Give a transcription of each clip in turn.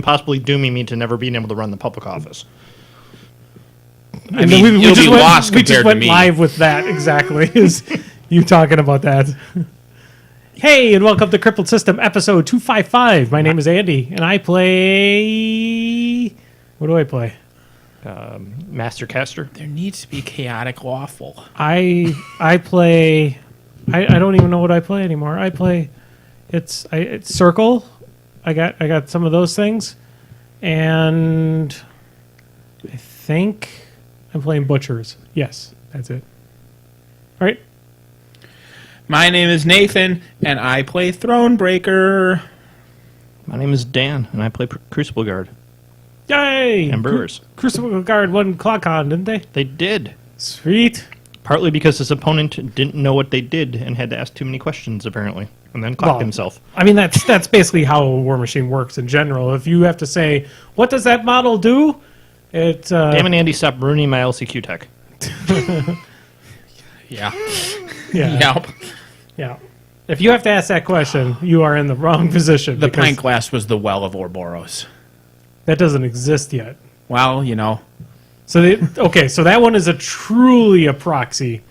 possibly dooming me to never being able to run the public office. I mean, we you'll just be went, lost we just compared to went me. live with that exactly. Is you talking about that? Hey, and welcome to Crippled System episode 255. My name is Andy, and I play. What do I play? Master Caster. There needs to be chaotic lawful. I play. I don't even know what I play anymore. I play. It's Circle. I got some of those things, and I think I'm playing Butchers. Yes, that's it. All right. My name is Nathan, and I play Thronebreaker. My name is Dan, and I play Crucible Guard. Yay! And Brewers. Crucible Guard won ClawCon, didn't they? They did. Sweet. Partly because his opponent didn't know what they did and had to ask too many questions, apparently, and then clocked himself. I mean, that's basically how War Machine works in general. If you have to say, what does that model do? It. Damn it, Andy, stop ruining my LCQ tech. Yeah. Yeah. Yep. Yeah. If you have to ask that question, you are in the wrong position. The because pint glass was the well of Ouroboros. that doesn't exist yet. Well, you know. So so that one is truly a proxy.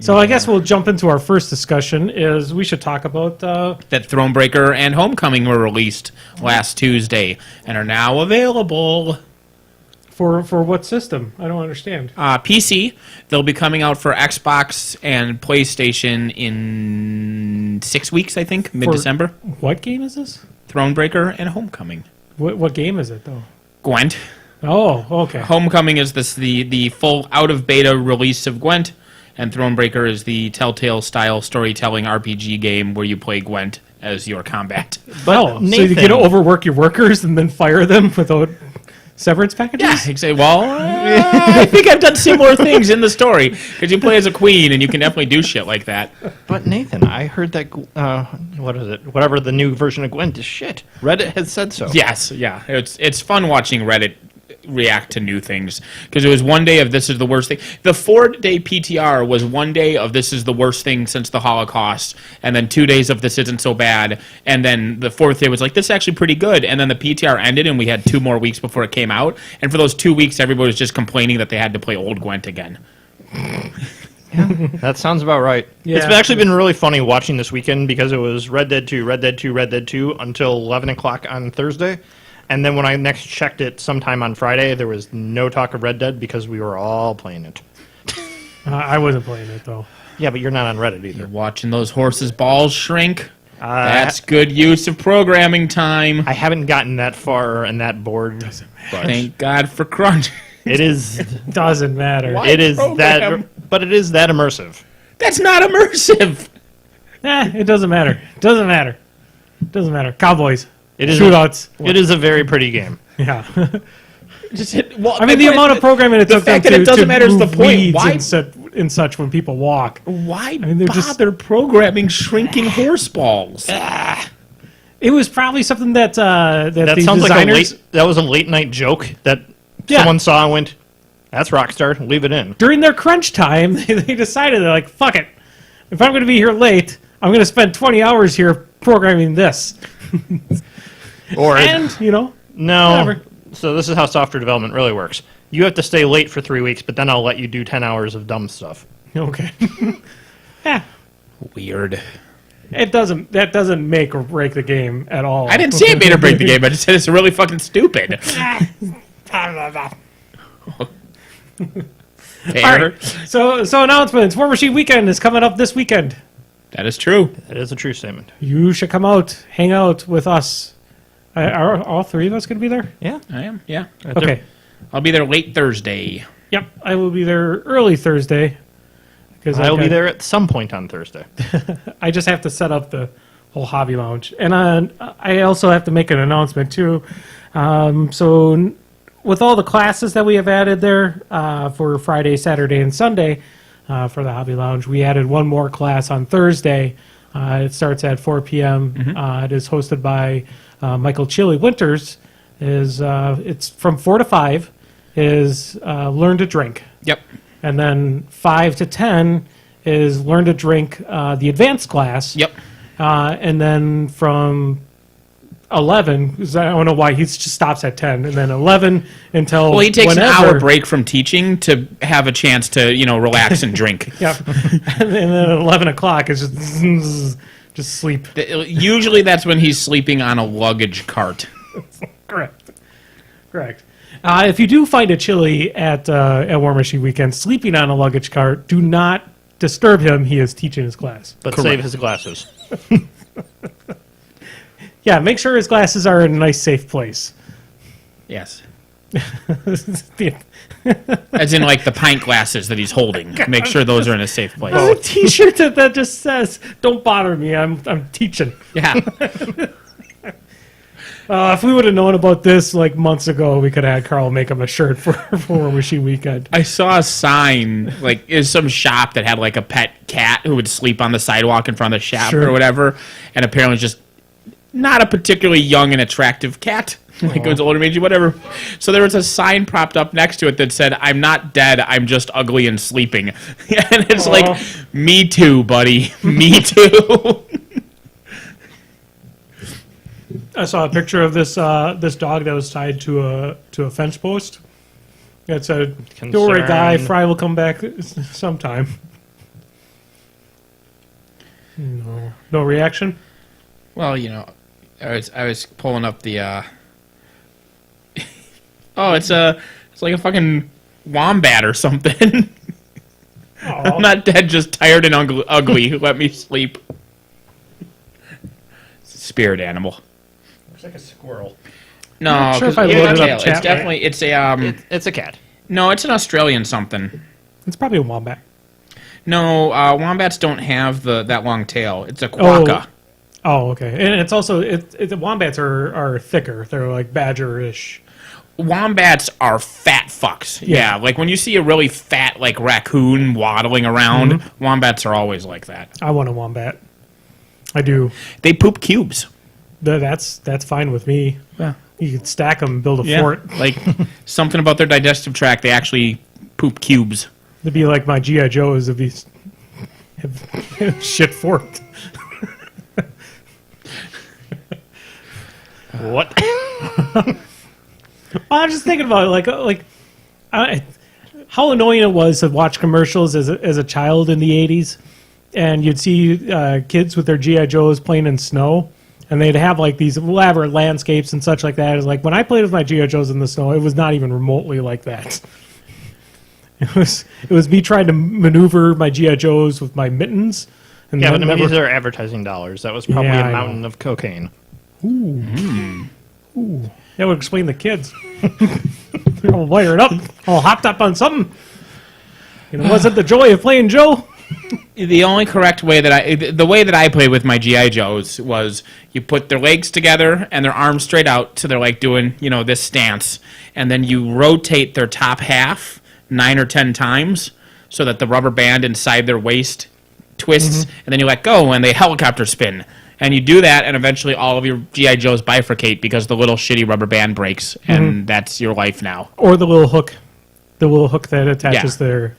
So I guess we'll jump into our first discussion. Is we should talk about That Thronebreaker and Homecoming were released last Tuesday and are now available. for what system? I don't understand. PC. They'll be coming out for Xbox and PlayStation in 6 weeks, I think, mid-December. What game is this? Thronebreaker and Homecoming. What game is it though? Gwent. Oh, okay. Homecoming is the full out-of-beta release of Gwent, and Thronebreaker is the Telltale-style storytelling RPG game where you play Gwent as your combat. So you Nathan- get to overwork your workers and then fire them without severance packages? Yeah, you say, well, I think I've done similar things in the story, because you play as a queen, and you can definitely do shit like that. But Nathan, I heard that, what is it? Whatever the new version of Gwent is shit. Reddit has said so. Yes, yeah. It's fun watching Reddit react to new things, because it was one day of this is the worst thing. The 4-day PTR was one day of this is the worst thing since the Holocaust, and then 2 days of this isn't so bad, and then the fourth day was like, this is actually pretty good, and then the PTR ended, and we had 2 more weeks before it came out, and for those 2 weeks, everybody was just complaining that they had to play old Gwent again. That sounds about right. Yeah. It's actually been really funny watching this weekend because it was Red Dead 2, Red Dead 2, Red Dead 2 until 11 o'clock on Thursday. And then when I next checked it sometime on Friday, there was no talk of Red Dead because we were all playing it. I wasn't playing it though. Yeah, but you're not on Reddit either. You're watching those horses' balls shrink. That's good use of programming time. I haven't gotten that far and that bored. Thank God for crunch. It is. Doesn't matter. Why? It is Program. that. But it is that immersive. That's not immersive. It doesn't matter. Doesn't matter. Doesn't matter. Cowboys. It is. Shootouts. It is a very pretty game. Yeah. Just hit, well, I mean, the amount of programming it the took them fact that it doesn't to matter is the move point. weeds Why? and such when people walk. Why mean, they're just- bother programming shrinking horse balls? It was probably something that That the sounds like designers that was a late night joke that Yeah. someone saw and went, "That's Rockstar. Leave it in." during their crunch time they decided they're like, fuck it. If I'm going to be here late, I'm going to spend 20 hours here programming this. Or And no. whatever. So this is how software development really works. You have to stay late for 3 weeks, but then I'll let you do 10 hours of dumb stuff. Okay. Yeah. Weird. That doesn't make or break the game at all. I didn't say it made or break the game. I just said it's really fucking stupid. Fair. All right. So announcements. War Machine Weekend is coming up this weekend. That is true. That is a true statement. You should come out, hang out with us. Are all 3 of us going to be there? Yeah. I am, yeah. Okay. I'll be there late Thursday. Yep. I will be there early Thursday. Because I will be there at some point on Thursday. I just have to set up the whole hobby lounge. And I also have to make an announcement, too. So with all the classes that we have added there for Friday, Saturday, and Sunday for the hobby lounge, we added one more class on Thursday. It starts at 4 p.m. It is hosted by Michael Chili Winters. It's from 4 to 5 is Learn to Drink. Yep. And then 5 to 10 is Learn to Drink, the advanced class. Yep. And then from 11, because I don't know why he just stops at 10, and then 11 until Well, he takes whenever. an hour break from teaching to have a chance to, relax and drink. Yeah, and then at 11 o'clock is just sleep. Usually that's when he's sleeping on a luggage cart. Correct. If you do find a chili at War Machine Weekend sleeping on a luggage cart, do not disturb him. He is teaching his class. But save his glasses. Yeah, make sure his glasses are in a nice, safe place. Yes. As in, like, the pint glasses that he's holding. Make sure those are in a safe place. There's a T-shirt that just says, "Don't bother me. I'm teaching." Yeah. If we would have known about this like months ago, we could have had Carl make him a shirt for War Machine Weekend. I saw a sign, like, is some shop that had, like, a pet cat who would sleep on the sidewalk in front of the shop or whatever, and apparently just not a particularly young and attractive cat. Like, it was older, maybe, whatever. So there was a sign propped up next to it that said, "I'm not dead, I'm just ugly and sleeping." And it's like, me too, buddy. Me too. I saw a picture of this this dog that was tied to a fence post. It said, "Don't worry, guy. Fry will come back sometime." No reaction. Well, I was pulling up the. Oh, it's like a fucking wombat or something. I'm not dead, just tired and ugly. Let me sleep. Spirit animal. Looks like a squirrel. No, I'm not sure if I it's loaded up it's chat definitely it's a It's a cat. no, it's an Australian something. It's probably a wombat. No, wombats don't have that long tail. It's a quokka. Oh, okay. And it's also the wombats are thicker. They're like badger-ish. Wombats are fat fucks. Yeah, like when you see a really fat like raccoon waddling around, wombats are always like that. I want a wombat. I do. They poop cubes. That's fine with me. Yeah. You can stack them and build a fort. Like something about their digestive tract, they actually poop cubes. It'd be like my G.I. Joes if he's shit forked. What? I'm just thinking about it, how annoying it was to watch commercials as a child in the 80s, and you'd see kids with their G.I. Joes playing in snow, and they'd have like these elaborate landscapes and such like that. It's like when I played with my G.I. Joes in the snow, it was not even remotely like that. It was me trying to maneuver my G.I. Joes with my mittens. And Yeah, then but these are advertising dollars. That was probably Yeah, I a know. mountain of cocaine. That would explain the kids. They're all wired up, all hopped up on something. Wasn't the joy of playing Joe? The only correct way the way that I played with my GI Joes was you put their legs together and their arms straight out, so they're like doing this stance, and then you rotate their top half 9 or 10 times so that the rubber band inside their waist twists, and then you let go and they helicopter spin. And you do that, and eventually all of your GI Joes bifurcate because the little shitty rubber band breaks, and that's your life now. Or the little hook that attaches to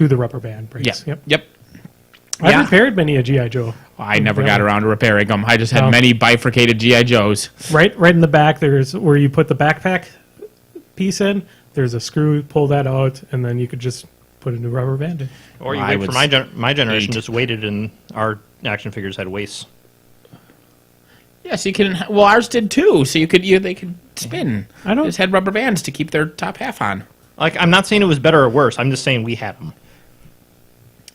the rubber band breaks. Yep. I've repaired many a G.I. Joe. I never got around to repairing them. I just had many bifurcated GI Joes. Right in the back, there's where you put the backpack piece in. There's a screw, pull that out, and then you could just put a new rubber band in. Or you I wait for was my generation 8. just waited and our action figures had waists. Yes, you can. Well, ours did too. So they could spin. I don't- Just had rubber bands to keep their top half on. Like, I'm not saying it was better or worse. I'm just saying we had them.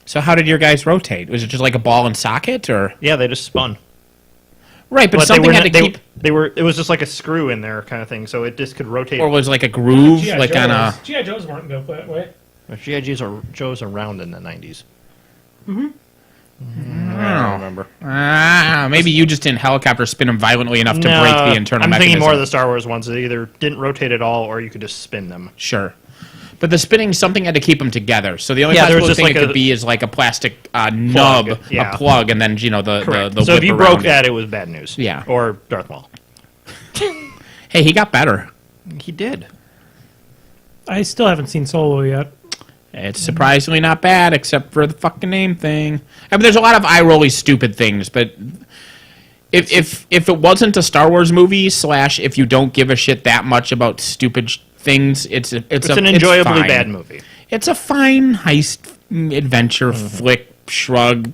So how did your guys rotate? Was it just like a ball and socket, or Yeah, they just spun. right? But But something they had to they, keep, they were. It was just like a screw in there, kind of thing. So it just could rotate. or was it like a groove, like on a. G.I. Joes weren't built that way. GI Joes around in the 90s. I I don't remember. Maybe you just didn't helicopter spin them violently enough to break the internal I'm mechanism. thinking more of the Star Wars ones. They either didn't rotate at all, or you could just spin them. Sure. But the spinning, something had to keep them together. So the only Yeah, there was possible just thing like it could a be is like a plastic nub, yeah. a plug, and then Correct. the So whip if you around broke it. that, it was bad news. Yeah. Or Darth Maul. Hey, he got better. He did. I still haven't seen Solo yet. It's surprisingly not bad, except for the fucking name thing. I mean, there's a lot of eye-rolly stupid things, but If it wasn't a Star Wars movie / if you don't give a shit that much about stupid things, it's an enjoyably bad movie. It's a fine heist adventure flick shrug.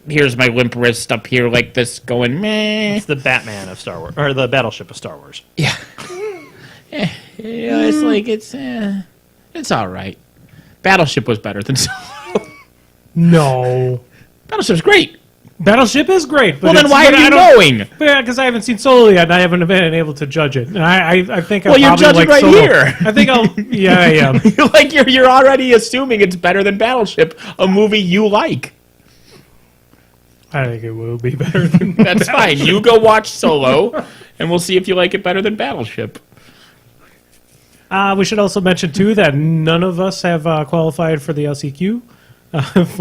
Here's my limp wrist up here like this going meh. It's the Batman of Star Wars, or the Battleship of Star Wars. Yeah. It's like it's all right. Battleship was better than Solo. No. Battleship's great. Battleship is great. But Well, then why are you going? Because I haven't seen Solo yet, and I haven't been able to judge it. And I think Well, I you're probably judging like right Solo. here. I think I'll. Yeah, I am. Like you're already assuming it's better than Battleship, a movie you like. I think it will be better than. That's fine. You go watch Solo, and we'll see if you like it better than Battleship. We should also mention too that none of us have qualified for the LCQ. I think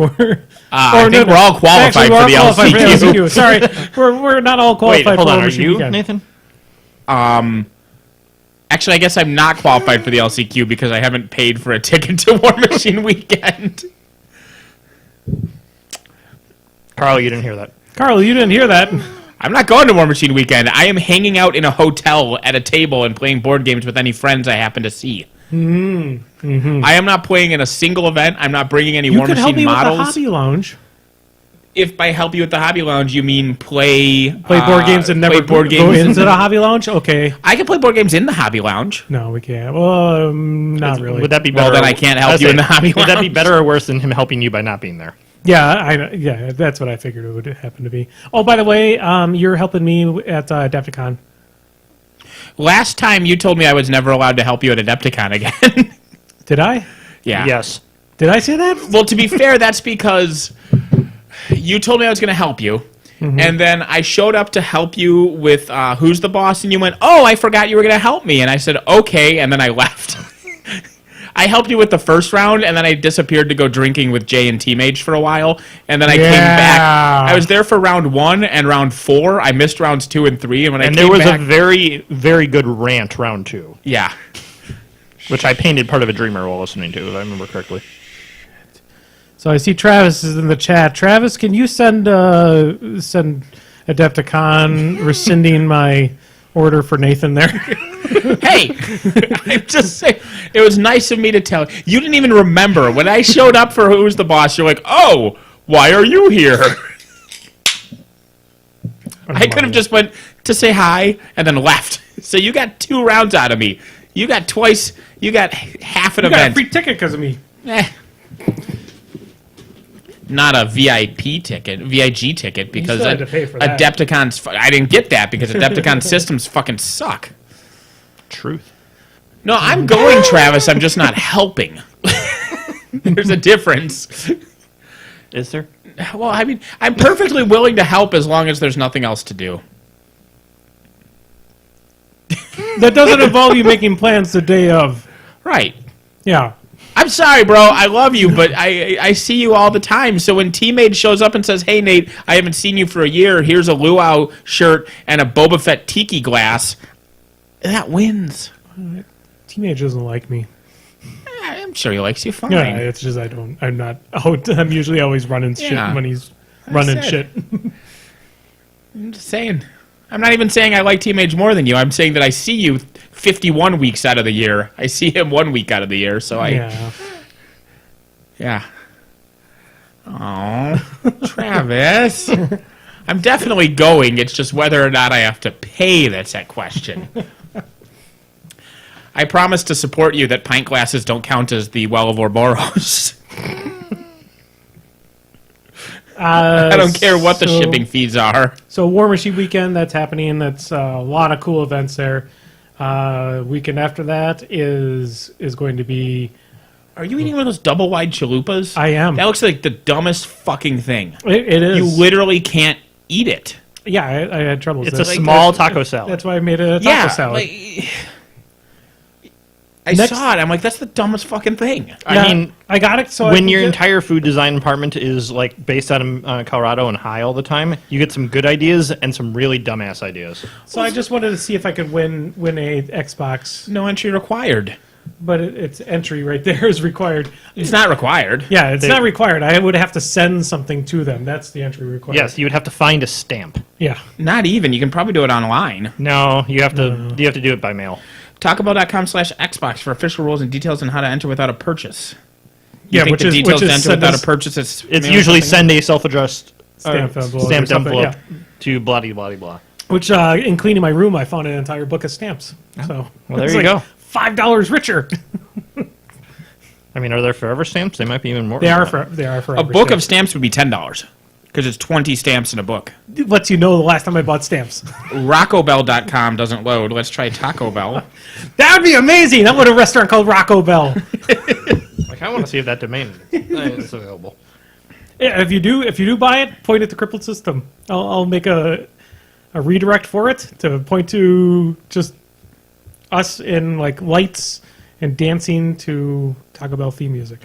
we're all qualified for the LCQ. Sorry, we're not all Wait, qualified hold for on. Are Machine you, Weekend. Nathan? Actually, I guess I'm not qualified for the LCQ because I haven't paid for a ticket to War Machine Weekend. Carl, you didn't hear that. Carl, you didn't hear that. I'm not going to War Machine Weekend. I am hanging out in a hotel at a table and playing board games with any friends I happen to see. Mm-hmm. I am not playing in a single event. I'm not bringing any You War could help Machine me models. with the Hobby Lounge. If by help you with the Hobby Lounge you mean play Board games and never board go games into the Hobby Lounge? Okay. I can play board games in the Hobby Lounge. No, we can't. Well, not really. Would that be better? Well, then I can't help you in the Hobby Would that be Lounge. better or worse than him helping you by not being there? Yeah, that's what I figured it would happen to be. Oh, by the way, you're helping me at Adepticon. Last time you told me I was never allowed to help you at Adepticon again. Did I? Yeah. Yes. Did I say that? Well, to be fair, that's because you told me I was going to help you. And then I showed up to help you with Who's the Boss, and you went, oh, I forgot you were going to help me. And I said, okay, and then I left. I helped you with the first round, and then I disappeared to go drinking with Jay and Teammage for a while, and then I came back. I was there for round 1 and round 4. I missed rounds 2 and 3, and when I came there was back, a very, very good rant round 2, yeah. which I painted part of a dreamer while listening to, if I remember correctly. So I see Travis is in the chat. Travis, can you send Adepticon rescinding my order for Nathan there? Hey, I'm just saying, it was nice of me to tell. You didn't even remember. When I showed up for Who's the Boss, you're like, oh, why are you here? I could have just went to say hi and then left. So you got 2 rounds out of me. You got twice. You got half an You got a event. free ticket because of me. Not a VIP ticket, VIG ticket, because still had to pay for that. Adepticon's. I didn't get that because Adepticon systems fucking suck. Truth. No, I'm going, Travis. I'm just not helping. There's a difference. Is there? Well, I mean, I'm perfectly willing to help as long as there's nothing else to do. That doesn't involve you making plans the day of. Right. Yeah. I'm sorry, bro. I love you, but I see you all the time. So when Teammate shows up and says, hey, Nate, I haven't seen you for a year. Here's a luau shirt and a Boba Fett tiki glass. That wins. Teenage doesn't like me. I'm sure he likes you fine. Yeah, it's just I'm not out. I'm usually always running shit Yeah. when he's running said. shit. I'm just saying. I'm not even saying I like Teammate more than you. I'm saying that I see you 51 weeks out of the year. I see him 1 week out of the year, so Yeah. Oh, Travis. I'm definitely going. It's just whether or not I have to pay that's that question. I promise to support you that pint glasses don't count as the Well of Ouroboros. I don't care what the shipping fees are. So War Machine Weekend, that's happening. That's a lot of cool events there. Weekend after that is going to be... Are you eating one of those double wide chalupas? I am. That looks like the dumbest fucking thing. It is. You literally can't eat it. Yeah, I had trouble with It's a it. small taco salad. That's why I made a taco salad. I saw it. I'm like, that's the dumbest fucking thing. I mean, I got it. So when your entire food design department is like based out of Colorado and high all the time, you get some good ideas and some really dumbass ideas. So I just wanted to see if I could win a Xbox. No entry required. but it's entry right there is required. It's not required. Yeah, it's not required. I would have to send something to them. That's the entry required. Yes, you would have to find a stamp. Yeah. Not even. You can probably do it online. No, you have to. You have to do it by mail. TacoBell.com/Xbox for official rules and details on how to enter without a purchase. Yeah, think which the is details to enter send without us a purchase. It's Usually send a self-addressed stamped envelope or stamped something, envelope yeah. to blah blah blah. Which in cleaning my room, I found an entire book of stamps. So Well, there it's you go. $5 richer. I mean, are there forever stamps? They might be even more. They than are that. for they are for a book of stamps would be $10 because it's 20 stamps in a book. lets you know the last time I bought stamps. RacoBell.com doesn't load. Let's try Taco Bell. That would be amazing. I want a restaurant called Raco Bell. Like, I want to see if that domain is available. Yeah, if you do buy it, point at the Crippled system. I'll make a redirect for it to point to just us in like lights and dancing to Taco Bell theme music.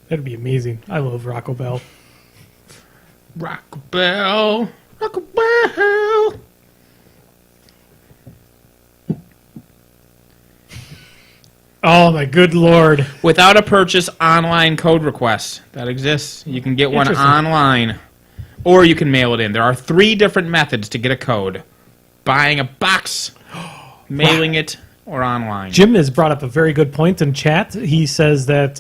That'd be amazing. I love Raco Bell. Taco Bell. Taco Bell. Oh my good lord! Without a purchase, online code request that exists. You can get one Interesting. online, or you can mail it in. There are 3 different methods to get a code: buying a box, mailing it, or online. Jim has brought up a very good point in chat. He says that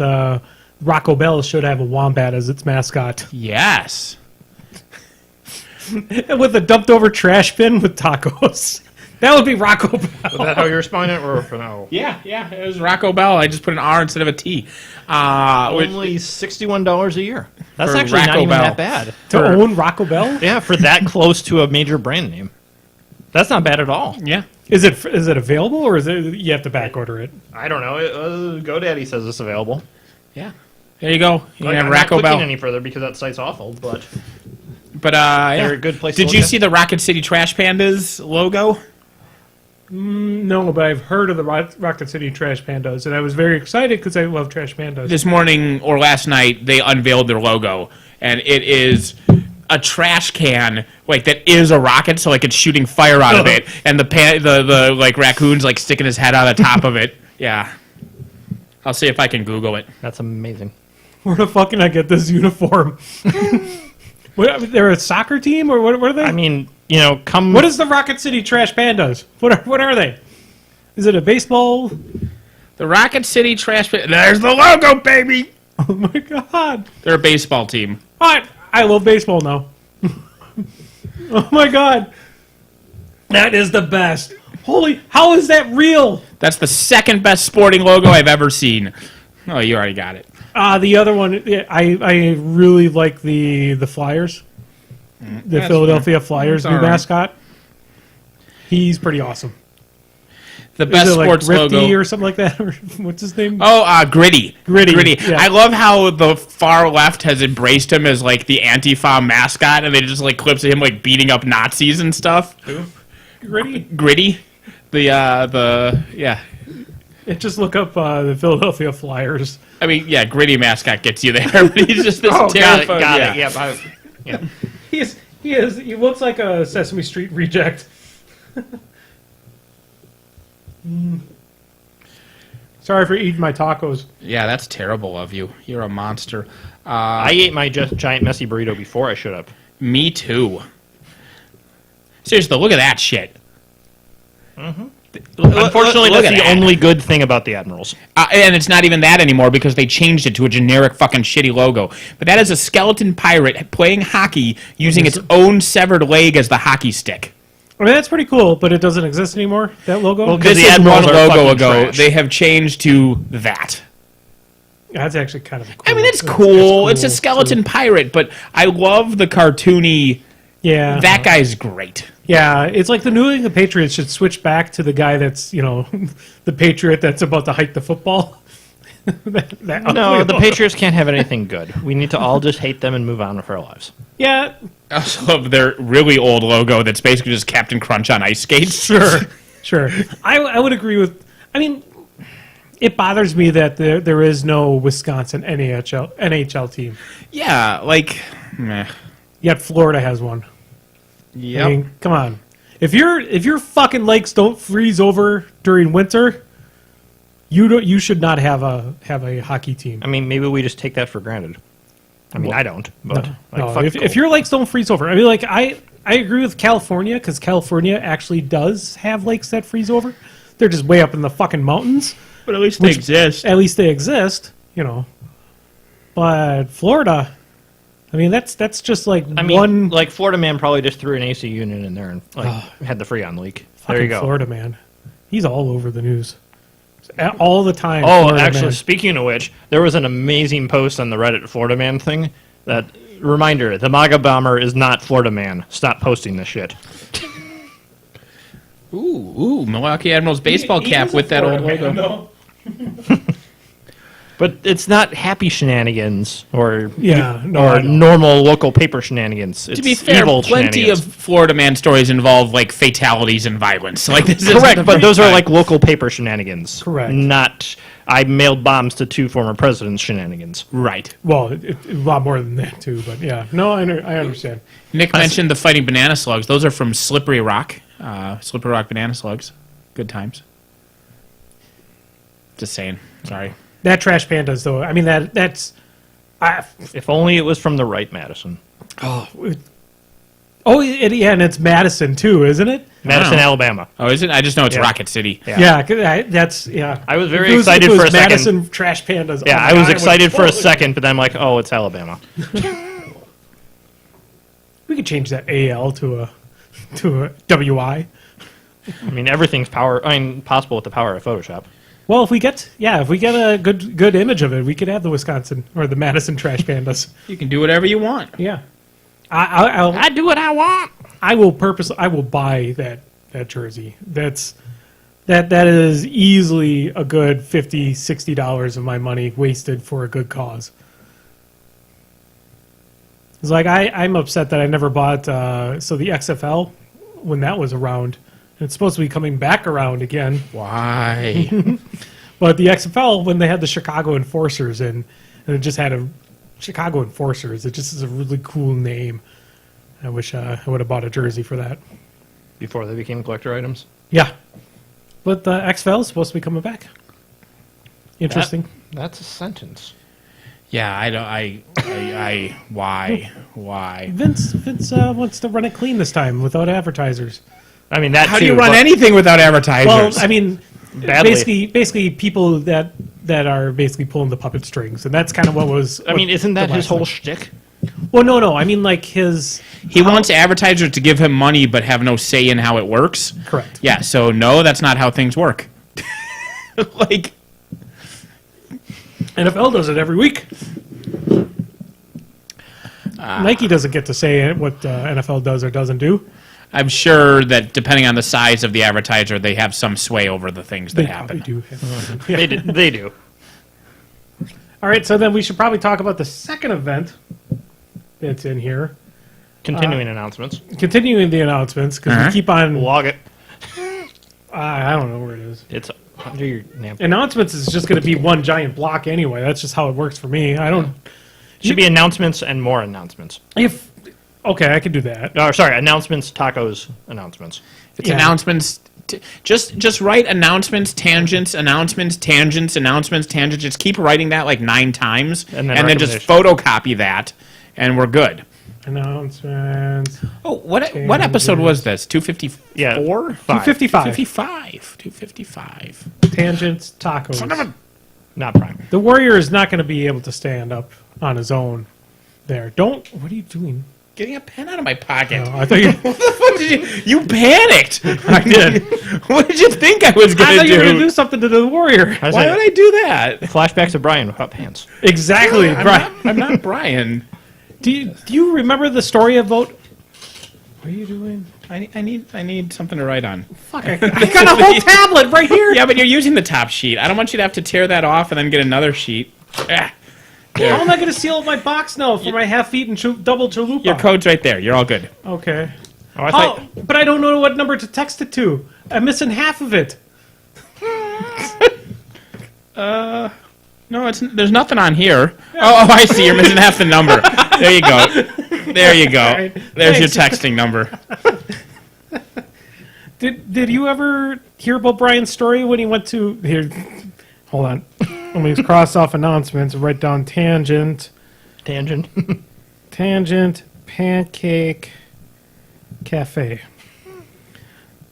Raco Bell should have a wombat as its mascot, Yes. with a dumped over trash bin with tacos. That would be Raco Bell. Is that how you're responding, or for now? Yeah, it was Raco Bell. I just put an R instead of a T. Which, Only $61 a year. That's For actually not Raco even Bell. that bad. To own Raco Bell? Yeah, for that close to a major brand name, that's not bad at all. yeah. Is it available or is it you have to back order it? I don't know. GoDaddy says it's available. Yeah. There you go. You Like, have I'm not Raco clicking Bell. any further because that site's awful. But But they're yeah. a good place. to Did look you at. see the Rocket City Trash Pandas logo? No, but I've heard of the Rocket City Trash Pandas, and I was very excited because I love Trash Pandas. This morning or last night, they unveiled their logo, and it is a trash can like that is a rocket, so like it's shooting fire out of it, and the like raccoon's like sticking his head out of the top of it. Yeah, I'll see if I can Google it. That's amazing. Where the fuck can I get this uniform? They're a soccer team, or what are they? I mean, you know, come. what is the Rocket City Trash Pandas? What are they? Is it a baseball? The Rocket City Trash Pandas. There's the logo, baby. Oh my god! They're a baseball team. I love baseball now. Oh my god, that is the best. Holy, how is that real? That's the second best sporting logo I've ever seen. Oh, you already got it. The other one, yeah, I really like the Flyers, the That's Philadelphia Flyers That's new all right. mascot. He's pretty awesome. The Is best it like sports Rifty logo. or something like that? Or what's his name? Oh, Gritty. Gritty, yeah. I love how the far left has embraced him as like the Antifa mascot, and they just like clips of him like beating up Nazis and stuff. Gritty. Gritty. Yeah. Just look up the Philadelphia Flyers. I mean, yeah, Gritty mascot gets you there, but he's just this got terrifying. it. Yeah. Yeah. He looks like a Sesame Street reject. Sorry for eating my tacos. Yeah, that's terrible of you. You're a monster. I ate my giant messy burrito before I should have. Me too. Seriously, look at that shit. Unfortunately, look that's at the that. only good thing about the Admirals. And it's not even that anymore because they changed it to a generic fucking shitty logo. But that is a skeleton pirate playing hockey using its own severed leg as the hockey stick. I mean, that's pretty cool, but it doesn't exist anymore, that logo? Well, 'cause This the is Admirals one are logo fucking ago. trash. They have changed to that. That's actually kind of cool. I mean, it's cool. It's a skeleton pirate, but I love the cartoony. Yeah. That guy's great. Yeah, it's like the New England Patriots should switch back to the guy that's, the Patriot that's about to hike the football. No, the Patriots can't have anything good. We need to all just hate them and move on with our lives. Yeah, I also love their really old logo that's basically just Captain Crunch on ice skates. sure. I would agree with. I mean, it bothers me that there is no Wisconsin NHL team. Yeah, like, meh. Yet Florida has one. Yep. I mean, come on. If your fucking lakes don't freeze over during winter, you should not have a hockey team. I mean, maybe we just take that for granted. I mean, I don't, but No, fuck if your lakes don't freeze over, I mean, like I agree with California because California actually does have lakes that freeze over. They're just way up in the fucking mountains. But at least they exist. At least they exist, you know. But Florida, I mean, that's just like I mean, one like Florida man probably just threw an AC unit in there and had the Freon leak. There you fucking go. Florida man. He's all over the news all the time. Oh, Florida actually, man. speaking of which, there was an amazing post on the Reddit Florida man thing. That reminder: the MAGA bomber is not Florida man. Stop posting this shit. Ooh, Milwaukee Admirals baseball He cap is a with that old Florida logo. man, though. But it's not happy shenanigans or Yeah, no, I or know. normal local paper shenanigans. It's To be fair, evil plenty shenanigans. of Florida man stories involve like fatalities and violence. Like this Correct, but those are like local paper shenanigans. Correct. Not I mailed bombs to 2 former presidents shenanigans. right. Well, a lot more than that too, but yeah. No, I understand. Nick mentioned the fighting banana slugs. Those are from Slippery Rock. Slippery Rock banana slugs. Good times. Just saying. Sorry. That Trash Pandas, though, I mean, that's... If only it was from the right Madison. yeah, and it's Madison, too, isn't it? Madison, Wow. Alabama. Oh, is it? I just know it's Yeah. Rocket City. Yeah. Yeah, 'cause that's, yeah. I was very If it excited if it for was a second. Madison Trash Pandas. Yeah, oh my I was God, excited for a totally- second, but then I'm like, oh, it's Alabama. We could change that AL to a WI. I mean, everything's possible with the power of Photoshop. Well, if we get a good image of it, we could have the Wisconsin or the Madison Trash Pandas. You can do whatever you want. Yeah, I do what I want. I will buy that jersey. That is easily a good $50-$60 of my money wasted for a good cause. It's like I'm upset that I never bought so the XFL when that was around. It's supposed to be coming back around again. Why? But the XFL, when they had the Chicago Enforcers and it just had a Chicago Enforcers, it just is a really cool name. I wish I would have bought a jersey for that. Before they became collector items. Yeah. But the XFL is supposed to be coming back. Interesting. That's a sentence. Yeah, why? Vince wants to run it clean this time without advertisers. I mean, that How too, do you run but anything without advertisers? Well, I mean, Badly. basically people that are basically pulling the puppet strings, and that's kind of what was. I mean, isn't that the his last whole one. shtick? Well, no. I mean, like his. he wants advertisers to give him money but have no say in how it works. Correct. Yeah, so no, that's not how things work. Like, NFL does it every week. Nike doesn't get to say what NFL does or doesn't do. I'm sure that depending on the size of the advertiser, they have some sway over the things that They happen. probably do. They do. All right, so then we should probably talk about the second event that's in here. Continuing announcements. Continuing the announcements, because we keep on. Log it. I don't know where it is. It's under your name. Announcements is just going to be one giant block anyway. That's just how it works for me. I don't. Should be announcements and more announcements. Okay, I can do that. Oh, sorry, announcements, tacos, announcements. It's Yeah. announcements. Just write announcements, tangents, announcements, tangents, announcements, tangents. Just keep writing that like 9 times, And then then just recommendations. photocopy that, and we're good. Announcements. Oh, what episode was this? 254? Yeah, 255. 255. Tangents, tacos. Not prime. The warrior is not going to be able to stand up on his own there. Don't. What are you doing? Getting a pen out of my pocket. Oh, I thought you. What the fuck did you panicked. I did. What did you think I was I going thought to you were going to do? do something to the warrior. I was Why like, would I do that? Flashbacks of Brian without pants. Exactly, Brian. I'm not Brian. Do you remember the story about? What are you doing? I need something to write on. Fuck! I got a whole tablet right here. Yeah, but you're using the top sheet. I don't want you to have to tear that off and then get another sheet. Ah. How am I going to seal up my box now for my half-eaten double chalupa? Your code's right there. You're all good. Okay. Oh, I thought, But I don't know what number to text it to. I'm missing half of it. No, there's nothing on here. Oh, I see. You're missing half the number. There you go. There you go. right. There's your texting number. Did you ever hear about Brian's story when he went to here? Hold on, let me cross off announcements and write down tangent Pancake Cafe.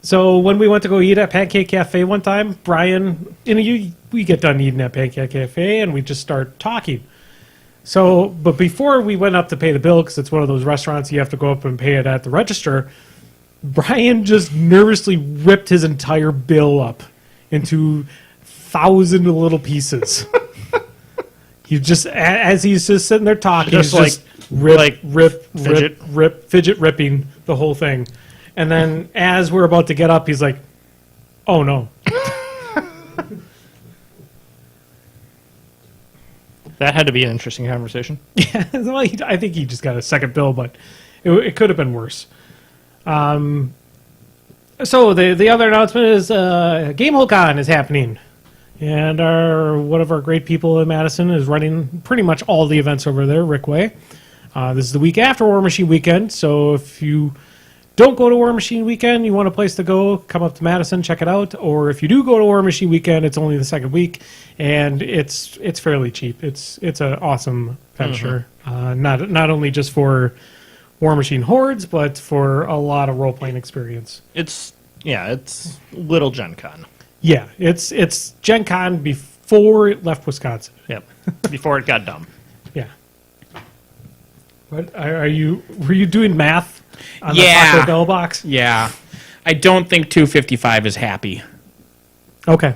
So when we went to go eat at Pancake Cafe one time, Brian, we get done eating at Pancake Cafe and we just start talking. So, but before we went up to pay the bill, because it's one of those restaurants you have to go up and pay it at the register, Brian just nervously ripped his entire bill up into 1,000 little pieces. He just, as he's just sitting there talking, Just he's like- just rip, like fidget ripping the whole thing. And then as we're about to get up, he's like, oh no. That had to be an interesting conversation. Well, I think he just got a second bill, but it could have been worse. So the other announcement is Gamehole Con is happening. And one of our great people in Madison is running pretty much all the events over there, Rick Way. This is the week after War Machine Weekend, so if you don't go to War Machine Weekend, you want a place to go, come up to Madison, check it out. Or if you do go to War Machine Weekend, it's only the second week, and it's fairly cheap. It's an awesome venture, not only just for War Machine hordes, but for a lot of role-playing experience. It's little Gen Con. Yeah, it's Gen Con before it left Wisconsin. Yep. Before it got dumb. Yeah. What were you doing math on the Yeah. Taco Bell box? Yeah. I don't think 255 is happy. Okay.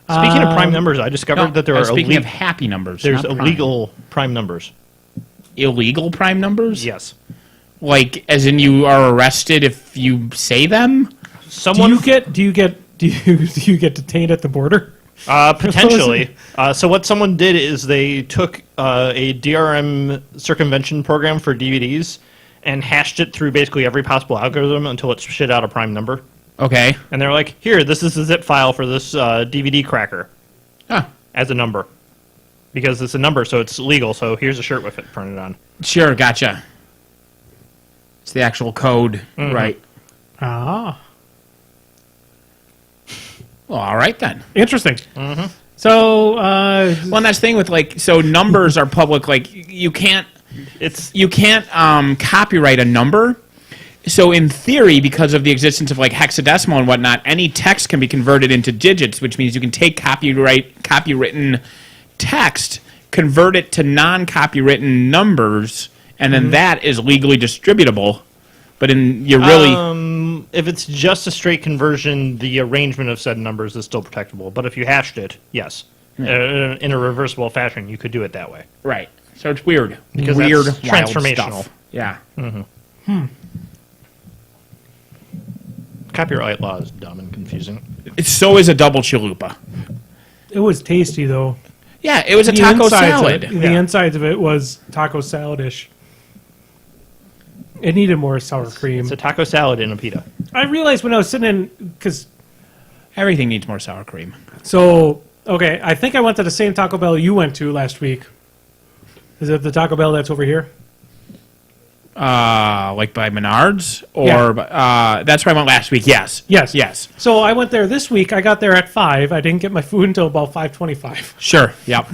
Speaking of prime numbers, I discovered that there I are was speaking of happy numbers. there's not prime. illegal prime numbers. Illegal prime numbers? Yes. Like, as in you are arrested if you say them? Someone Do you get detained at the border? Potentially. So what someone did is they took a DRM circumvention program for DVDs and hashed it through basically every possible algorithm until it shit out a prime number. Okay. And they're like, here, this is the zip file for this DVD cracker Huh. as a number. Because it's a number, so it's legal, so here's a shirt with it printed on. Sure, gotcha. It's the actual code. Right. Ah, Well, all right then. interesting. So, Well, and that's the thing with, like, so numbers are public. Like, you can't copyright a number. So in theory, because of the existence of like hexadecimal and whatnot, any text can be converted into digits, which means you can take copywritten text, convert it to non-copywritten numbers, and then that is legally distributable. But you're really if it's just a straight conversion, the arrangement of said numbers is still protectable. But if you hashed it, yes, in a reversible fashion, you could do it that way. right. So it's weird. Because weird, that's wild transformational. stuff. Yeah. Copyright law is dumb and confusing. So is a double chalupa. it was tasty though. Yeah, it was a The taco insides of salad. it- The insides of it was taco salad-ish. It needed more sour cream. It's a taco salad in a pita. I realized when I was sitting in, because Everything needs more sour cream. okay, I think I went to the same Taco Bell you went to last week. Is it the Taco Bell that's over here? Like by Menards? Or Yeah. that's where I went last week. Yes. Yes. Yes. So I went there this week. I got there at 5. I didn't get my food until about 5:25. Sure. Yep.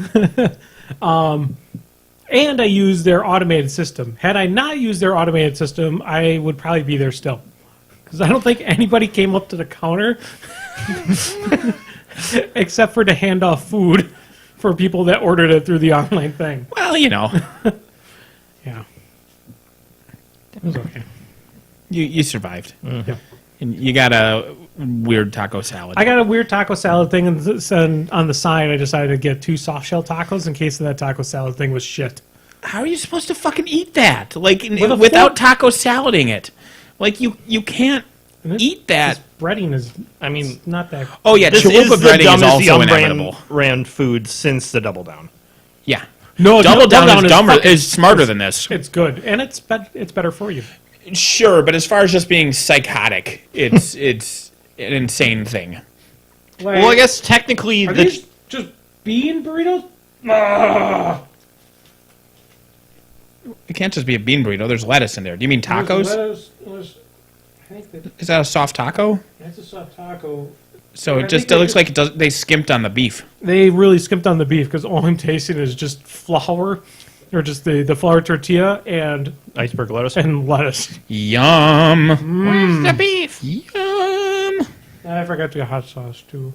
And I used their automated system. Had I not used their automated system, I would probably be there still. Because I don't think anybody came up to the counter except for to hand off food for people that ordered it through the online thing. Well, you know, Yeah. It was okay. you survived. Yeah. And you got a weird taco salad. I got a weird taco salad thing, and on the side, I decided to get 2 soft shell tacos in case that taco salad thing was shit. How are you supposed to fucking eat that? Like, a without fork. taco salading it? Like, you can't eat that. This breading is, I mean, not that. Oh, yeah, this chalupa is the breading is dumbest also Yum inevitable. brand food since the Double Down. Yeah. No, Double Down is dumber, fucking- is smarter than this. It's good, and it's better for you. Sure, but as far as just being psychotic, it's an insane thing. Well, I guess technically Are the these just bean burritos? Ah! It can't just be a bean burrito. There's lettuce in there. Do you mean tacos? Lettuce, Is that a soft taco? That's a soft taco. So I it just think looks like they skimped on the beef. They really skimped on the beef because all I'm tasting is just flour, or just the flour tortilla and Iceberg lettuce. lettuce. Yum. Where's the beef? Yum. I forgot to get hot sauce too.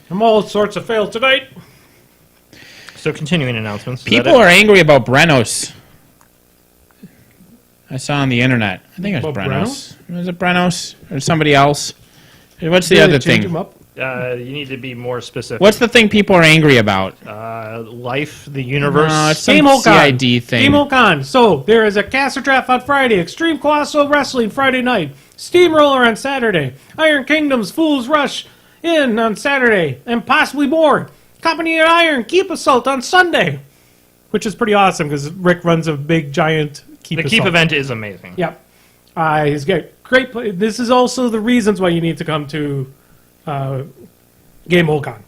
I'm all sorts of fail tonight. So continuing announcements. Is that People it? are angry about Brenos. I saw on the internet. I think it was About Brenos. Was it Brenos or somebody else? What's the Did other they change thing? them up? You need to be more specific. What's the thing people are angry about? Life, the universe? No, it's some Gamehole Con. CID thing. Gamehole Con. So there is a caster draft on Friday, Extreme Colossal Wrestling Friday night, Steamroller on Saturday, Iron Kingdom's Fool's Rush in on Saturday, and possibly more. Company at Iron Keep Assault on Sunday, which is pretty awesome because Rick runs a big giant Keep The Assault. Keep event is amazing. Yep. He's got great. This is also the reasons why you need to come to Gamehole Con.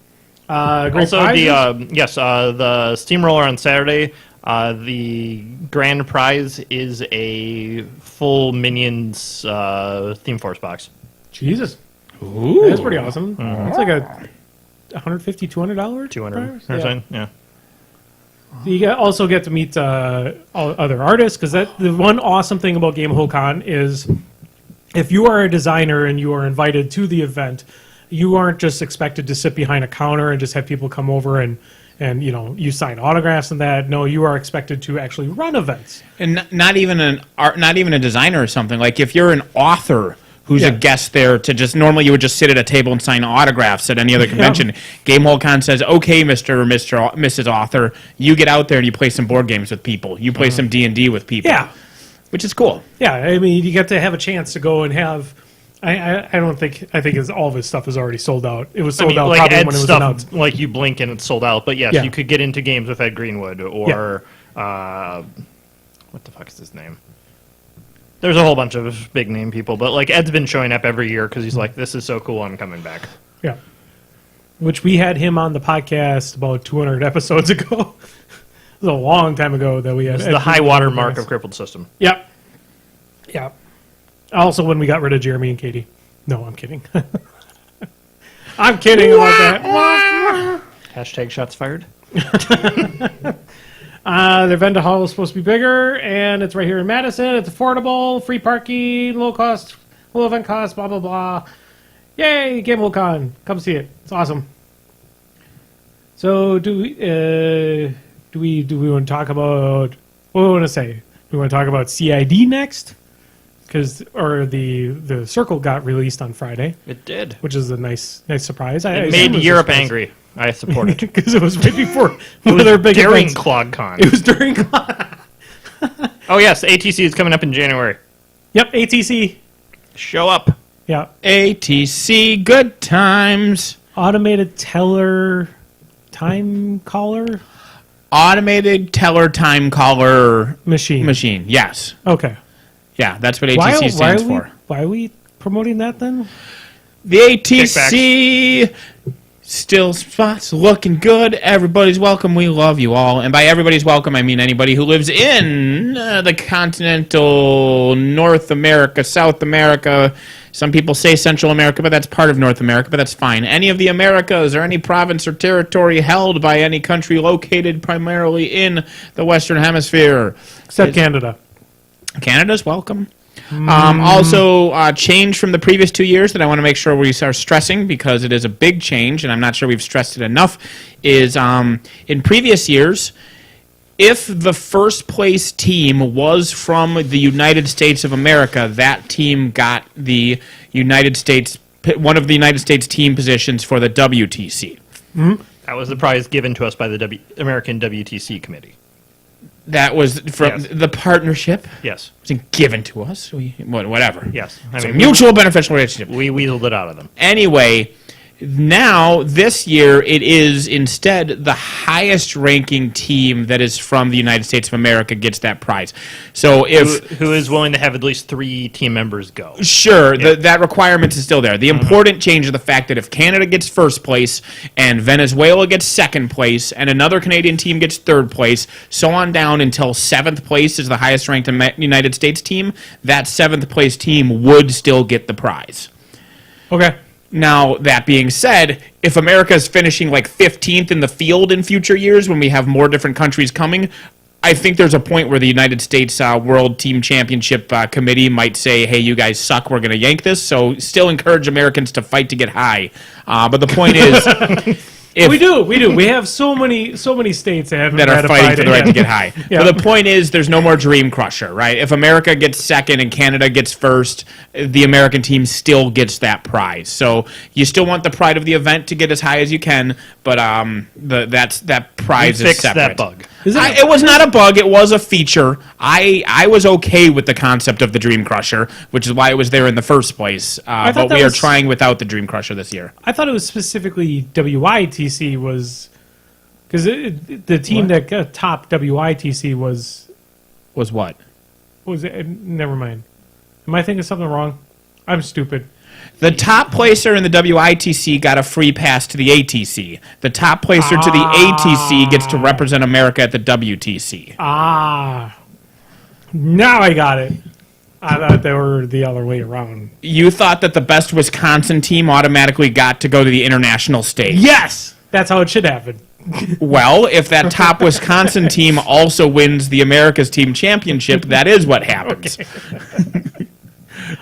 Great Also, prizes. the Steamroller on Saturday. The grand prize is a full Minions Theme Force box. Jesus, Ooh. that's pretty awesome. It's like a $150, $200. 200 prize? or something. Yeah. You also get to meet all other artists because the one awesome thing about Gamehole Con is if you are a designer and you are invited to the event, you aren't just expected to sit behind a counter and just have people come over and you sign autographs and that. No, you are expected to actually run events. And not even a designer or something. Like if you're an author who's Yeah. a guest there to just normally you would just sit at a table and sign autographs at any other convention. Gamehole Con says, "Okay, Mrs. Author, you get out there and you play some board games with people. You play some D&D with people." Yeah. Which is cool. Yeah, I mean, you get to have a chance to go and have. I think all of his stuff is already sold out. It was sold out like probably Ed's when it was stuff, announced. like you blink and it's sold out. But yes, Yeah. you could get into games with Ed Greenwood or what the fuck is his name? There's a whole bunch of big name people, but like Ed's been showing up every year because he's like, "This is so cool, I'm coming back." Yeah, which we had him on the podcast about 200 episodes ago. It was a long time ago that we had It's the high water mark of Crippled System. Yep. Yep. Also, when we got rid of Jeremy and Katie. No, I'm kidding. I'm kidding about that. Hashtag shots fired. Their vendor hall is supposed to be bigger, and it's right here in Madison. It's affordable, free parking, low cost, low event cost, blah, blah, blah. Yay, Gamehole Con. Come see it. It's awesome. So, do we want to talk about, what do we want to say? Do we want to talk about CID next? Or the Circle got released on Friday, It did. which is a nice surprise. I It assume made it was a Europe surprise. angry. I support it. Because it was right before one of their big During events. ClogCon. It was during. Oh yes, ATC is coming up in January. Yep, ATC. Show up. Yeah, ATC, good times. automated teller time caller Automated teller time caller machine. Yes. Okay. Yeah, that's what ATC stands for. Why are we promoting that then? The ATC still spots looking good. Everybody's welcome. We love you all. And by everybody's welcome, I mean anybody who lives in the continental North America, South America. Some people say Central America, but that's part of North America, but that's fine. Any of the Americas or any province or territory held by any country located primarily in the Western Hemisphere. Except Canada. Canada's welcome. Also, change from the previous 2 years that I want to make sure we are stressing because it is a big change, and I'm not sure we've stressed it enough, is in previous years, if the first place team was from the United States of America, that team got the one of the United States team positions for the WTC. That was the prize given to us by the American WTC committee. That was from Yes. the partnership. Yes. It wasn't given to us. Whatever. Yes. It's a mutual beneficial relationship. We weaseled it out of them. Anyway, Now, this year, it is instead the highest ranking team that is from the United States of America gets that prize. So if Who is willing to have at least 3 team members go? Sure, that requirement is still there. The important change is the fact that if Canada gets first place and Venezuela gets second place and another Canadian team gets third place, so on down until 7th place is the highest ranked United States team, that 7th place team would still get the prize. Okay. Now, that being said, if America is finishing like 15th in the field in future years when we have more different countries coming, I think there's a point where the United States World Team Championship Committee might say, hey, you guys suck, we're going to yank this. So still encourage Americans to fight to get high. But the point is... We do. We have so many states that are fighting for the right to get high. Yeah. But the point is, there's no more Dream Crusher, right? If America gets second and Canada gets first, the American team still gets that prize. So you still want the pride of the event to get as high as you can, but that prize is Fix separate. that bug. It was not a bug. It was a feature. I was okay with the concept of the Dream Crusher, which is why it was there in the first place. But we are trying without the Dream Crusher this year. I thought it was specifically WITC was because the team that got top WITC was what? was it? Never mind. Am I thinking something wrong? I'm stupid. The top placer in the WITC got a free pass to the ATC. The top placer to the ATC gets to represent America at the WTC. Now I got it. I thought they were the other way around. You thought that the best Wisconsin team automatically got to go to the international stage. Yes! That's how it should happen. Well, if that top Wisconsin team also wins the America's Team Championship, that is what happens. Okay.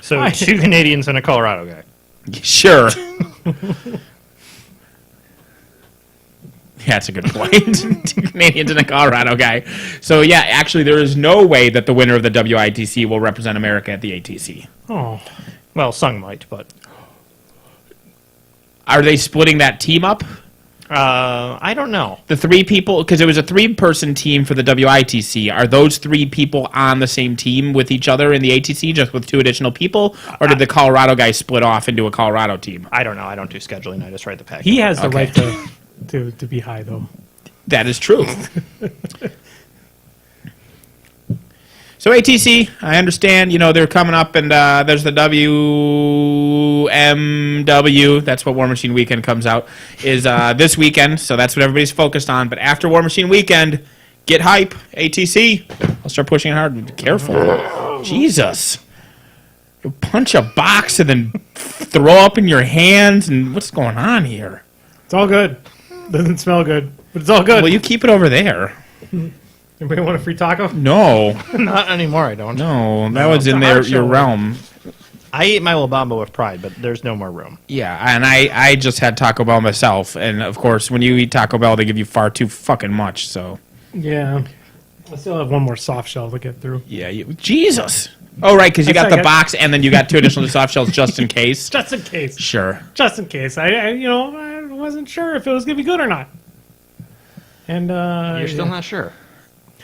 So 2 Canadians and a Colorado guy. Sure. That's a good point. 2 Canadians and a Colorado guy. So, yeah, actually, there is no way that the winner of the WITC will represent America at the ATC. Oh. Well, Sung might, but... Are they splitting that team up? I don't know. The 3 people, because it was a 3-person team for the WITC. Are those 3 people on the same team with each other in the ATC, just with 2 additional people? Or did the Colorado guy split off into a Colorado team? I don't know. I don't do scheduling. I just write the package. He has the right to be high, though. That is true. So ATC, I understand, they're coming up, and there's the WMW, that's what War Machine Weekend comes out, is this weekend, so that's what everybody's focused on. But after War Machine Weekend, get hype, ATC. I'll start pushing it hard. Be careful. Jesus. You'll punch a box and then throw up in your hands, and what's going on here? It's all good. Doesn't smell good, but it's all good. Well, you keep it over there. Anybody want a free taco? No. Not anymore, I don't. No, that was in your realm. I ate my Wabamba with pride, but there's no more room. Yeah, and I just had Taco Bell myself, and of course, when you eat Taco Bell, they give you far too fucking much, so... Yeah. I still have one more soft shell to get through. Yeah, Jesus! Oh, right, because you got the box, and then you got 2 additional soft shells just in case? Just in case. Sure. Just in case. I wasn't sure if it was going to be good or not. And You're still not sure.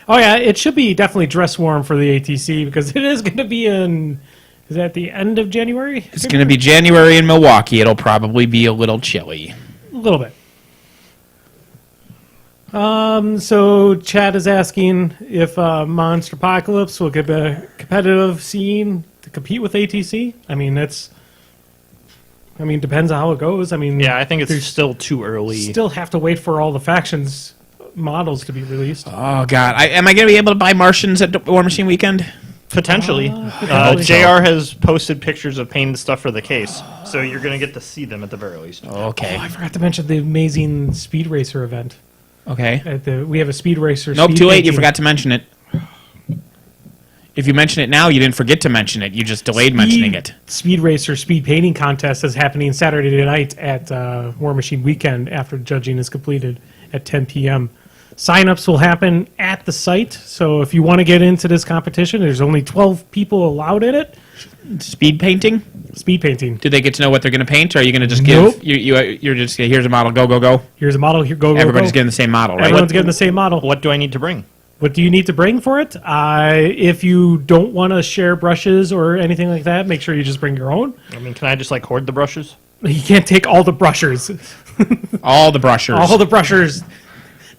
Oh, yeah, it should be definitely dress warm for the ATC because it is going to be in... Is that the end of January? It's going to be January in Milwaukee. It'll probably be a little chilly. A little bit. So Chad is asking if Monster Apocalypse will get a competitive scene to compete with ATC. Depends on how it goes. Yeah, I think it's still too early. Still have to wait for all the factions models to be released. Oh, God. Am I going to be able to buy Martians at War Machine Weekend? Potentially. JR has posted pictures of painted stuff for the case, so you're going to get to see them at the very least. Okay. Oh, I forgot to mention the amazing Speed Racer event. Okay. We have a Speed Racer. Nope, speed too late. painting. You forgot to mention it. If you mention it now, you didn't forget to mention it. You just delayed mentioning it. Speed Racer Speed Painting Contest is happening Saturday night at War Machine Weekend after judging is completed at 10 p.m. Sign-ups will happen at the site, so if you want to get into this competition, there's only 12 people allowed in it. Speed painting? Speed painting. Do they get to know what they're going to paint, or are you going to just Nope. give... You're just, here's a model, go, go, go? Here's a model, here, go, go, Everybody's go. getting the same model, right? Everyone's getting the same model. What do I need to bring? What do you need to bring for it? If you don't want to share brushes or anything like that, make sure you just bring your own. Can I just, hoard the brushes? He can't take all the brushers. All the brushers. All the brushers.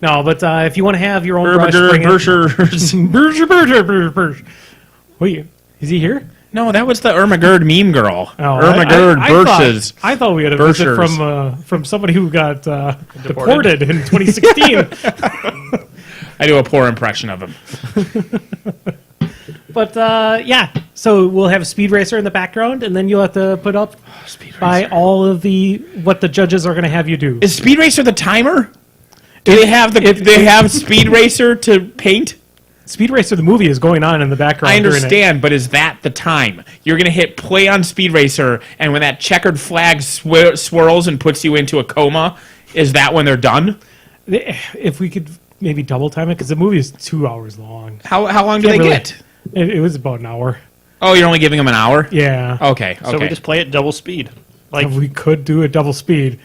No, but if you want to have your own brush, Burger, bring it. brushers. Wait, is he here? No, that was the Ermagerd meme girl. Oh, Ermagerd Burshes. I thought we had a visit from somebody who got deported in 2016. I do a poor impression of him. But yeah, so we'll have a speed racer in the background, and then you'll have to put up by all of what the judges are going to have you do. Is Speed Racer the timer? Do they have Speed Racer to paint? Speed Racer, the movie, is going on in the background. I understand, but is that the time? You're going to hit play on Speed Racer, and when that checkered flag swirls and puts you into a coma, is that when they're done? If we could maybe double time it, because the movie is 2 hours long. How long do they get? It was about an hour. Oh, you're only giving them an hour? Yeah. Okay. So we just play it double speed. Like we could do it double speed.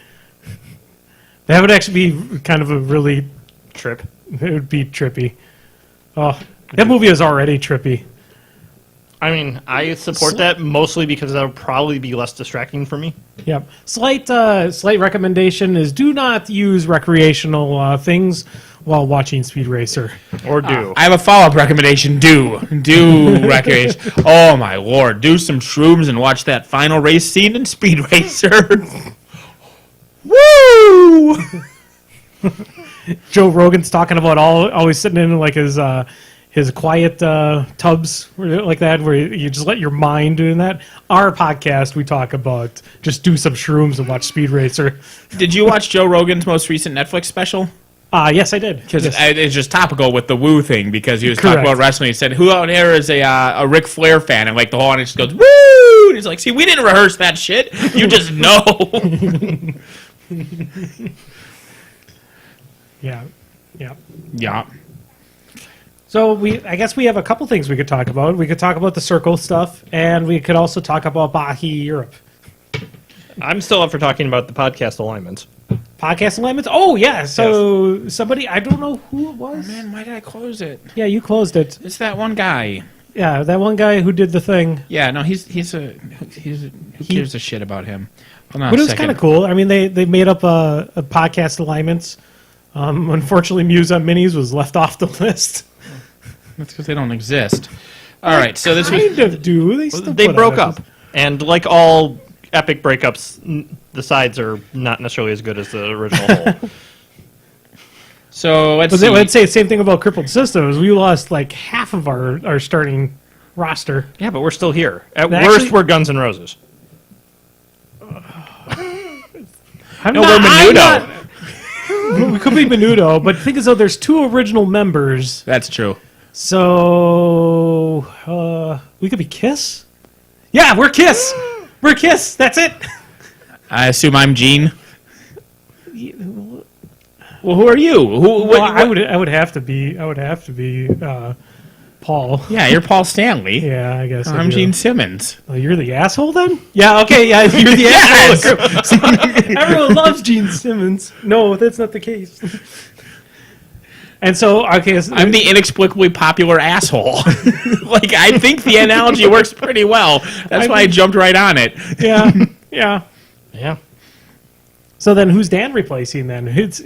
That would actually be kind of a really... trip. It would be trippy. Oh, that movie is already trippy. I mean, I support that mostly because that'll probably be less distracting for me. Yep. Slight recommendation is do not use recreational things while watching Speed Racer. Or do. I have a follow-up recommendation. Do recreation. Oh, my Lord. Do some shrooms and watch that final race scene in Speed Racer. Woo! Joe Rogan's talking about always sitting in like his quiet tubs like that, where you just let your mind doing that. Our podcast, we talk about just do some shrooms and watch Speed Racer. Did you watch Joe Rogan's most recent Netflix special? Yes, I did. Because yes. it's just topical with the Woo thing, because he was Correct. talking about wrestling. He said, who out here is a Ric Flair fan? And like the whole audience goes, woo! And he's like, see, we didn't rehearse that shit. You just know. Yeah. Yeah. So I guess we have a couple things we could talk about. We could talk about the circle stuff, and we could also talk about BAHI Europe. I'm still up for talking about the podcast alignments. Podcast alignments? Oh, yeah. So somebody, I don't know who it was. Man, why did I close it? Yeah, you closed it. It's that one guy. Yeah, that one guy who did the thing. Yeah, no, who gives a shit about him? Hold on But a it was second. kind of cool. I mean, they made up a podcast alignments. Unfortunately, Muse on Minis was left off the list. That's because they don't exist. All right, so this was... Kind of do. They still They put broke out up. And like all epic breakups, the sides are not necessarily as good as the original whole. So let's But see. I'd say the same thing about Crippled Systems. We lost like half of our starting roster. Yeah, but we're still here. At They worst, actually- we're Guns N' Roses. I'm No, we're Menudo. We could be Menudo, but the thing is, though, there's two original members. That's true. So we could be Kiss. Yeah, we're Kiss. We're Kiss. That's it. I assume I'm Gene. Well, who are you? I would have to be. Paul. Yeah, you're Paul Stanley. Yeah, I guess. I'm Gene Simmons. Oh, you're the asshole then? Yeah. Okay. Yeah, you're the asshole. Everyone loves Gene Simmons. No, that's not the case. And so, okay, I'm the inexplicably popular asshole. Like, I think the analogy works pretty well. That's why I jumped right on it. yeah. Yeah. So then, who's Dan replacing then? Is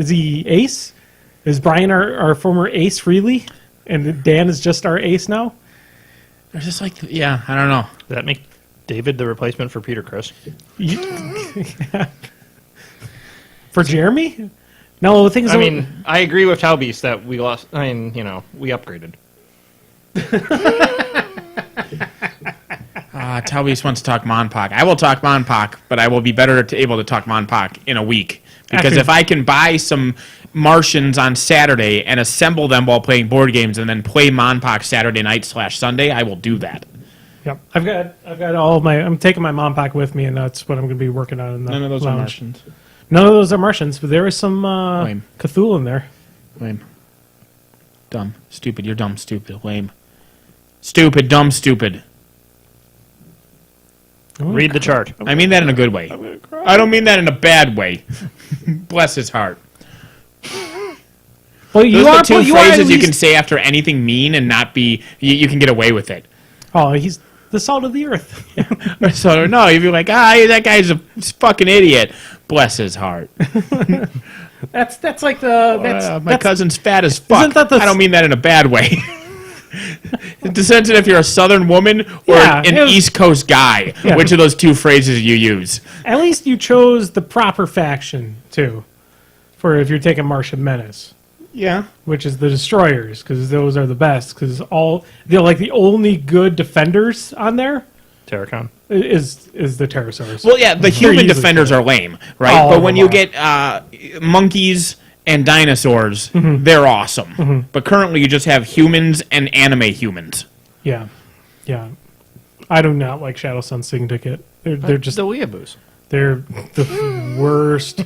he Ace? Is Brian our former Ace Freely, and Dan is just our Ace now? There's just like, yeah, I don't know. Does that make David the replacement for Peter Criss? For Jeremy? No, the thing is, I mean, I agree with Talbeast that we lost. I mean, we upgraded. Talbis wants to talk Monpok. I will talk Monpok, but I will be better able to talk Monpok in a week. Because Actually- if I can buy some Martians on Saturday and assemble them while playing board games and then play Monpok Saturday night / Sunday, I will do that. yep, I've got all of my. I'm taking my mom pack with me, and that's what I'm going to be working on in the None of those are lounge. Martians. None of those are Martians, but there is some Lame. Cthulhu in there. Lame. Dumb. Stupid. You're dumb. Stupid. Lame. Stupid. Dumb. Stupid. Read the chart. I mean that in a good way. I don't mean that in a bad way. Bless his heart. Well, you Those are are the two you are at phrases you least- can say after anything mean and not be... You can get away with it. Oh, he's the salt of the earth. So no, you'd be like, that guy's a fucking idiot. Bless his heart. That's like the My cousin's fat as fuck. Isn't that the- I don't mean that in a bad way. It depends on if you're a Southern woman or an East Coast guy. Yeah. Which of those two phrases you use? At least you chose the proper faction too, for if you're taking Martian Menace, Yeah. which is the destroyers, because those are the best. Because they're like the only good defenders on there Terracon. is the pterosaurs. Well, yeah, the Very human easily defenders are lame, right? All But of when them you are. get monkeys and dinosaurs, Mm-hmm. they're awesome. But currently, you just have humans and anime humans. Yeah. I do not like Shadow Sun Syndicate. They're just the weeaboos. they're the worst.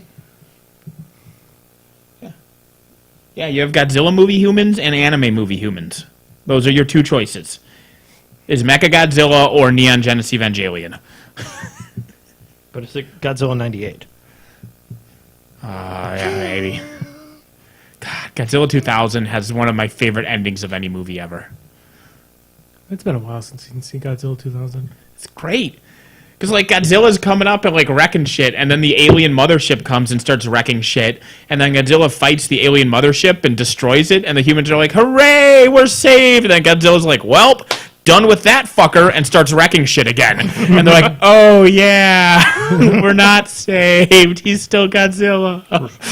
Yeah, you have Godzilla movie humans and anime movie humans. Those are your two choices. Is Mechagodzilla or Neon Genesis Evangelion? But it's Godzilla 98. Yeah, maybe. God, Godzilla 2000 has one of my favorite endings of any movie ever. It's been a while since you can see Godzilla 2000. It's great. Because, like, Godzilla's coming up and, like, wrecking shit, and then the alien mothership comes and starts wrecking shit, and then Godzilla fights the alien mothership and destroys it, and the humans are like, hooray, we're saved! And then Godzilla's like, welp, done with that fucker, and starts wrecking shit again. And they're like, oh, yeah, we're not saved. He's still Godzilla.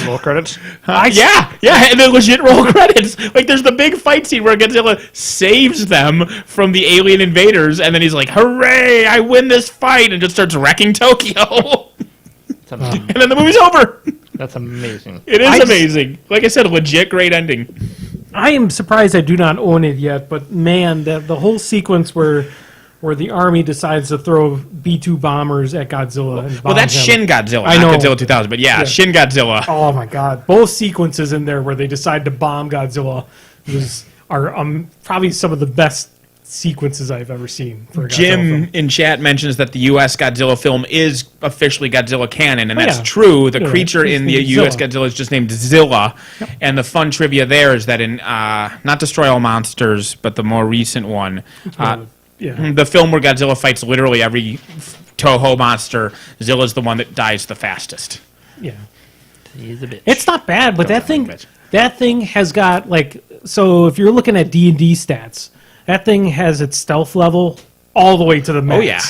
Roll credits. Yeah, and then legit roll credits. Like, there's the big fight scene where Godzilla saves them from the alien invaders, and then he's like, hooray, I win this fight, and just starts wrecking Tokyo. And then the movie's over. That's amazing. It is amazing. Like I said, legit great ending. I am surprised I do not own it yet, but man, the whole sequence where the army decides to throw B-2 bombers at Godzilla. And Well, bomb that's him. Shin Godzilla, I not know. Godzilla 2000. But yeah, Yeah. Shin Godzilla. Oh my god, both sequences in there where they decide to bomb Godzilla are probably some of the best sequences I've ever seen for a Godzilla Jim film. in chat mentions that the U.S. Godzilla film is officially Godzilla canon, and Oh, that's yeah. true. The Yeah, creature it's in the named U.S. Zilla. Godzilla is just named Zilla. And the fun trivia there is that in not Destroy All Monsters, but the more recent one, Yeah. the film where Godzilla fights literally every Toho monster, Zilla's the one that dies the fastest. Yeah. He's a bitch. It's not bad, but Don't that sound thing like a bitch. that thing has got like, so if you're looking at D&D stats, that thing has its stealth level all the way to the max. Oh, yeah.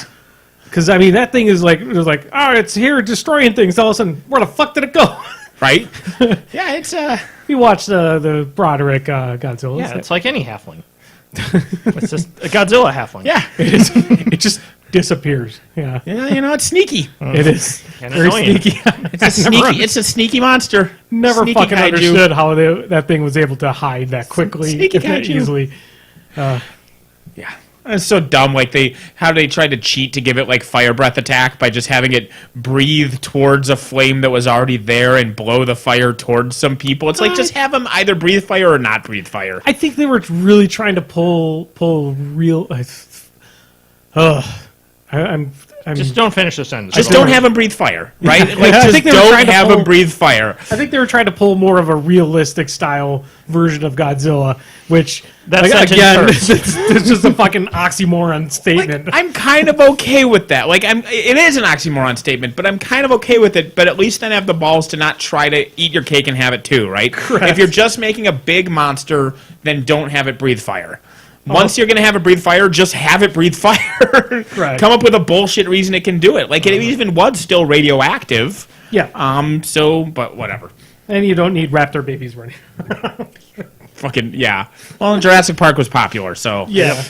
Because I mean that thing is like, oh, it's here destroying things. All of a sudden, where the fuck did it go? Right? Yeah, it's You watch the Broderick Godzilla. Yeah, it's like any halfling. It's just a Godzilla halfling. yeah, It just disappears. Yeah, yeah, you know, it's sneaky. it is And very annoying. sneaky. It's a sneaky monster. Never Sneaky fucking kaiju. understood how that thing was able to hide that quickly, Sneaky that kaiju. easily. Yeah. It's so dumb. Like how they tried to cheat to give it like fire breath attack by just having it breathe towards a flame that was already there and blow the fire towards some people. It's like just have them either breathe fire or not breathe fire. I think they were really trying to pull real. I'm Just don't finish the sentence. Just don't have them breathe fire, right? Yeah. Like I just think they were don't trying to have pull- them breathe fire. I think they were trying to pull more of a realistic style version of Godzilla, which That like, sentence again, hurts. it's just a fucking oxymoron statement. Like, I'm kind of okay with that. Like, it is an oxymoron statement, but I'm kind of okay with it. But at least then have the balls to not try to eat your cake and have it too, right? Correct. If you're just making a big monster, then don't have it breathe fire. Once you're going to have it breathe fire, just have it breathe fire. Right. Come up with a bullshit reason it can do it. Like, it even was still radioactive. Yeah, But whatever. and you don't need raptor babies running. Fucking, yeah. Well, Jurassic Park was popular, so. Yeah,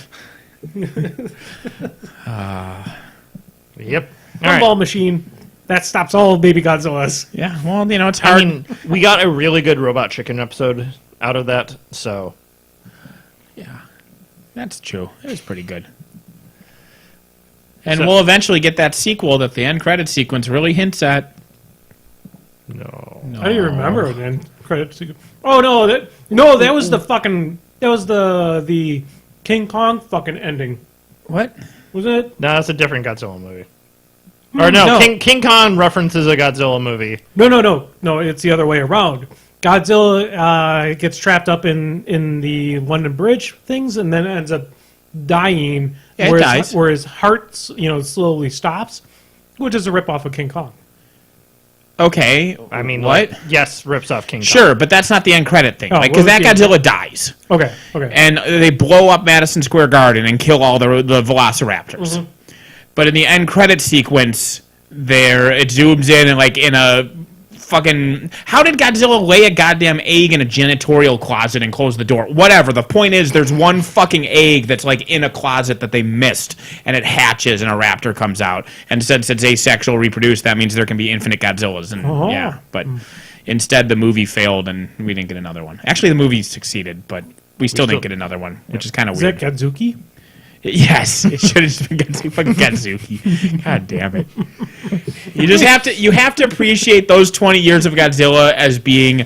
Yep. All gumball right. machine that stops all baby Godzillas. Yeah, well, you know, it's I hard. mean, we got a really good Robot Chicken episode out of that, so Yeah, that's true. It was pretty good. And we'll eventually get that sequel that the end credit sequence really hints at. no. I don't even remember it. Then credit. Oh no, that was the King Kong fucking ending, What? wasn't it? No, that's a different Godzilla movie. Or no, no. King Kong references a Godzilla movie. No. It's the other way around. Godzilla gets trapped up in the London Bridge things, and then ends up dying Yeah, it dies. where his heart, slowly stops, which is a ripoff of King Kong. Okay. I mean, what? Yes, rips off King Kong. Sure, but that's not the end credit thing. Oh, Because what that was the Godzilla dies. Okay. And they blow up Madison Square Garden and kill all the velociraptors. Mm-hmm. But in the end credit sequence, it zooms in and in a fucking... How did Godzilla lay a goddamn egg in a janitorial closet and close the door? Whatever. The point is, there's one fucking egg that's in a closet that they missed, and it hatches and a raptor comes out. And since it's asexual reproduced, that means there can be infinite Godzillas. And yeah, but instead the movie failed and we didn't get another one. Actually, the movie succeeded, but we still didn't get another one, which is kind of weird. Is that Godzuki? Yes, it should have just been fucking Godzuki. God damn it! You have to appreciate those 20 years of Godzilla as being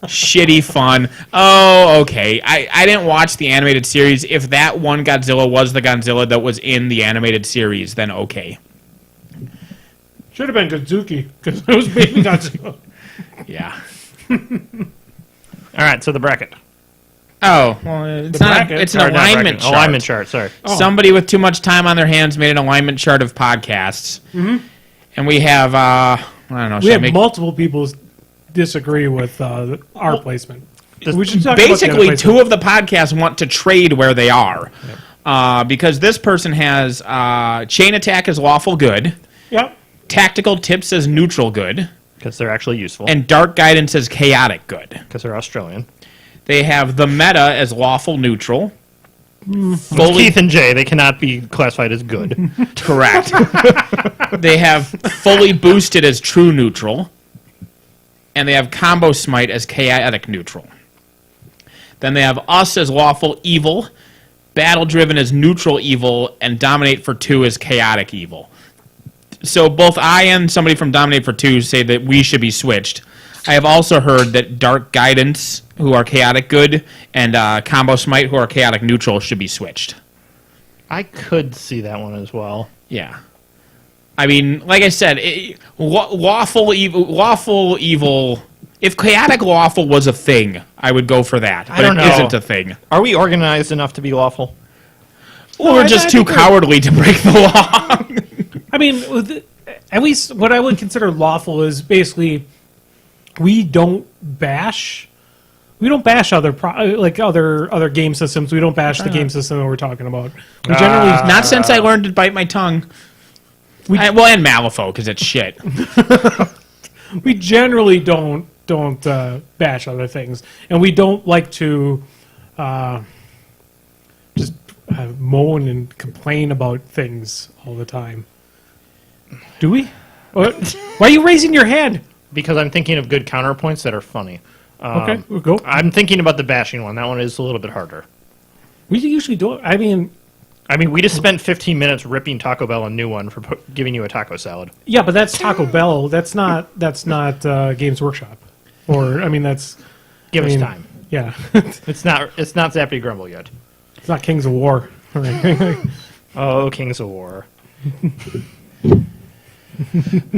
shitty fun. Oh, okay. I didn't watch the animated series. If that one Godzilla was the Godzilla that was in the animated series, then okay. Should have been Godzuki because it was baby Godzilla. Yeah. All right, so the bracket. Oh, well, it's not. It's an alignment chart. Alignment chart. Sorry. Oh. Somebody with too much time on their hands made an alignment chart of podcasts, and we have. I don't know. We have multiple people disagree with our placement. We should talk about the other Basically, placement. two of the podcasts want to trade where they are, because this person has Chain Attack as lawful good, Yep. Tactical Tips as neutral good, Because they're actually useful. and Dark Guidance as chaotic good. Because they're Australian. They have the meta as lawful neutral. Keith and Jay, they cannot be classified as good. Correct. They have fully boosted as true neutral. And they have combo smite as chaotic neutral. Then they have us as lawful evil, battle driven as neutral evil, and dominate for 2 as chaotic evil. So both I and somebody from Dominate for 2 say that we should be switched. I have also heard that Dark Guidance, who are chaotic good, and Combo Smite, who are chaotic neutral, should be switched. I could see that one as well. Yeah. I mean, like I said, lawful evil. If chaotic lawful was a thing, I would go for that. But I don't it know. isn't a thing. Are we organized enough to be lawful? Or we're just too cowardly to break the law. I mean, at least what I would consider lawful is basically we don't bash other other game systems. We don't bash the game system that we're talking about. We generally Not since I learned to bite my tongue. And Malifaux, because it's shit. we generally don't bash other things, and we don't like to just moan and complain about things all the time. Do we? What? Why are you raising your hand? Because I'm thinking of good counterpoints that are funny. Okay, we'll go. I'm thinking about the bashing one. That one is a little bit harder. We usually do it. I mean, we just spent 15 minutes ripping Taco Bell a new one for giving you a taco salad. yeah, but that's Taco Bell. That's not Games Workshop. Or that's Give us time. Yeah, It's not Zappity Grumble yet. it's not Kings of War. Oh, Kings of War.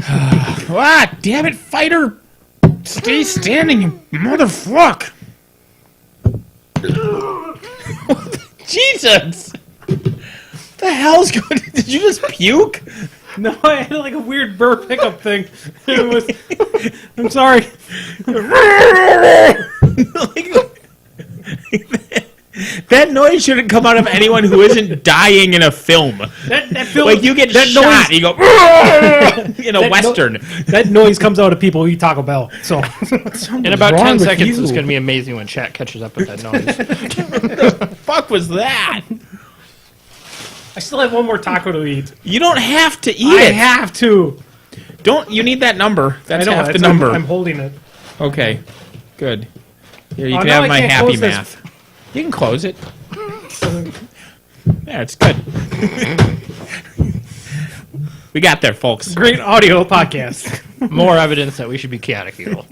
Ah, damn it, fighter! Stay standing, you motherfucker! Jesus! What the hell's going on? Did you just puke? No, I had like a weird burp hiccup thing. It was. I'm sorry. That noise shouldn't come out of anyone who isn't dying in a film. That film, Like you get that shot, noise, you go in a western. that noise comes out of people who eat Taco Bell. So In about wrong 10 with seconds, you? it's going to be amazing when chat catches up with that noise. Fuck was that? I still have one more taco to eat. You don't have to eat I it. have to. Don't you need that number? That's I know half the that's- number. I'm holding it. Okay, good. Here, you Oh, can no, have I my can't happy close this. math. You can close it. Yeah, it's good. We got there, folks. Great audio podcast. More evidence that we should be chaotic evil.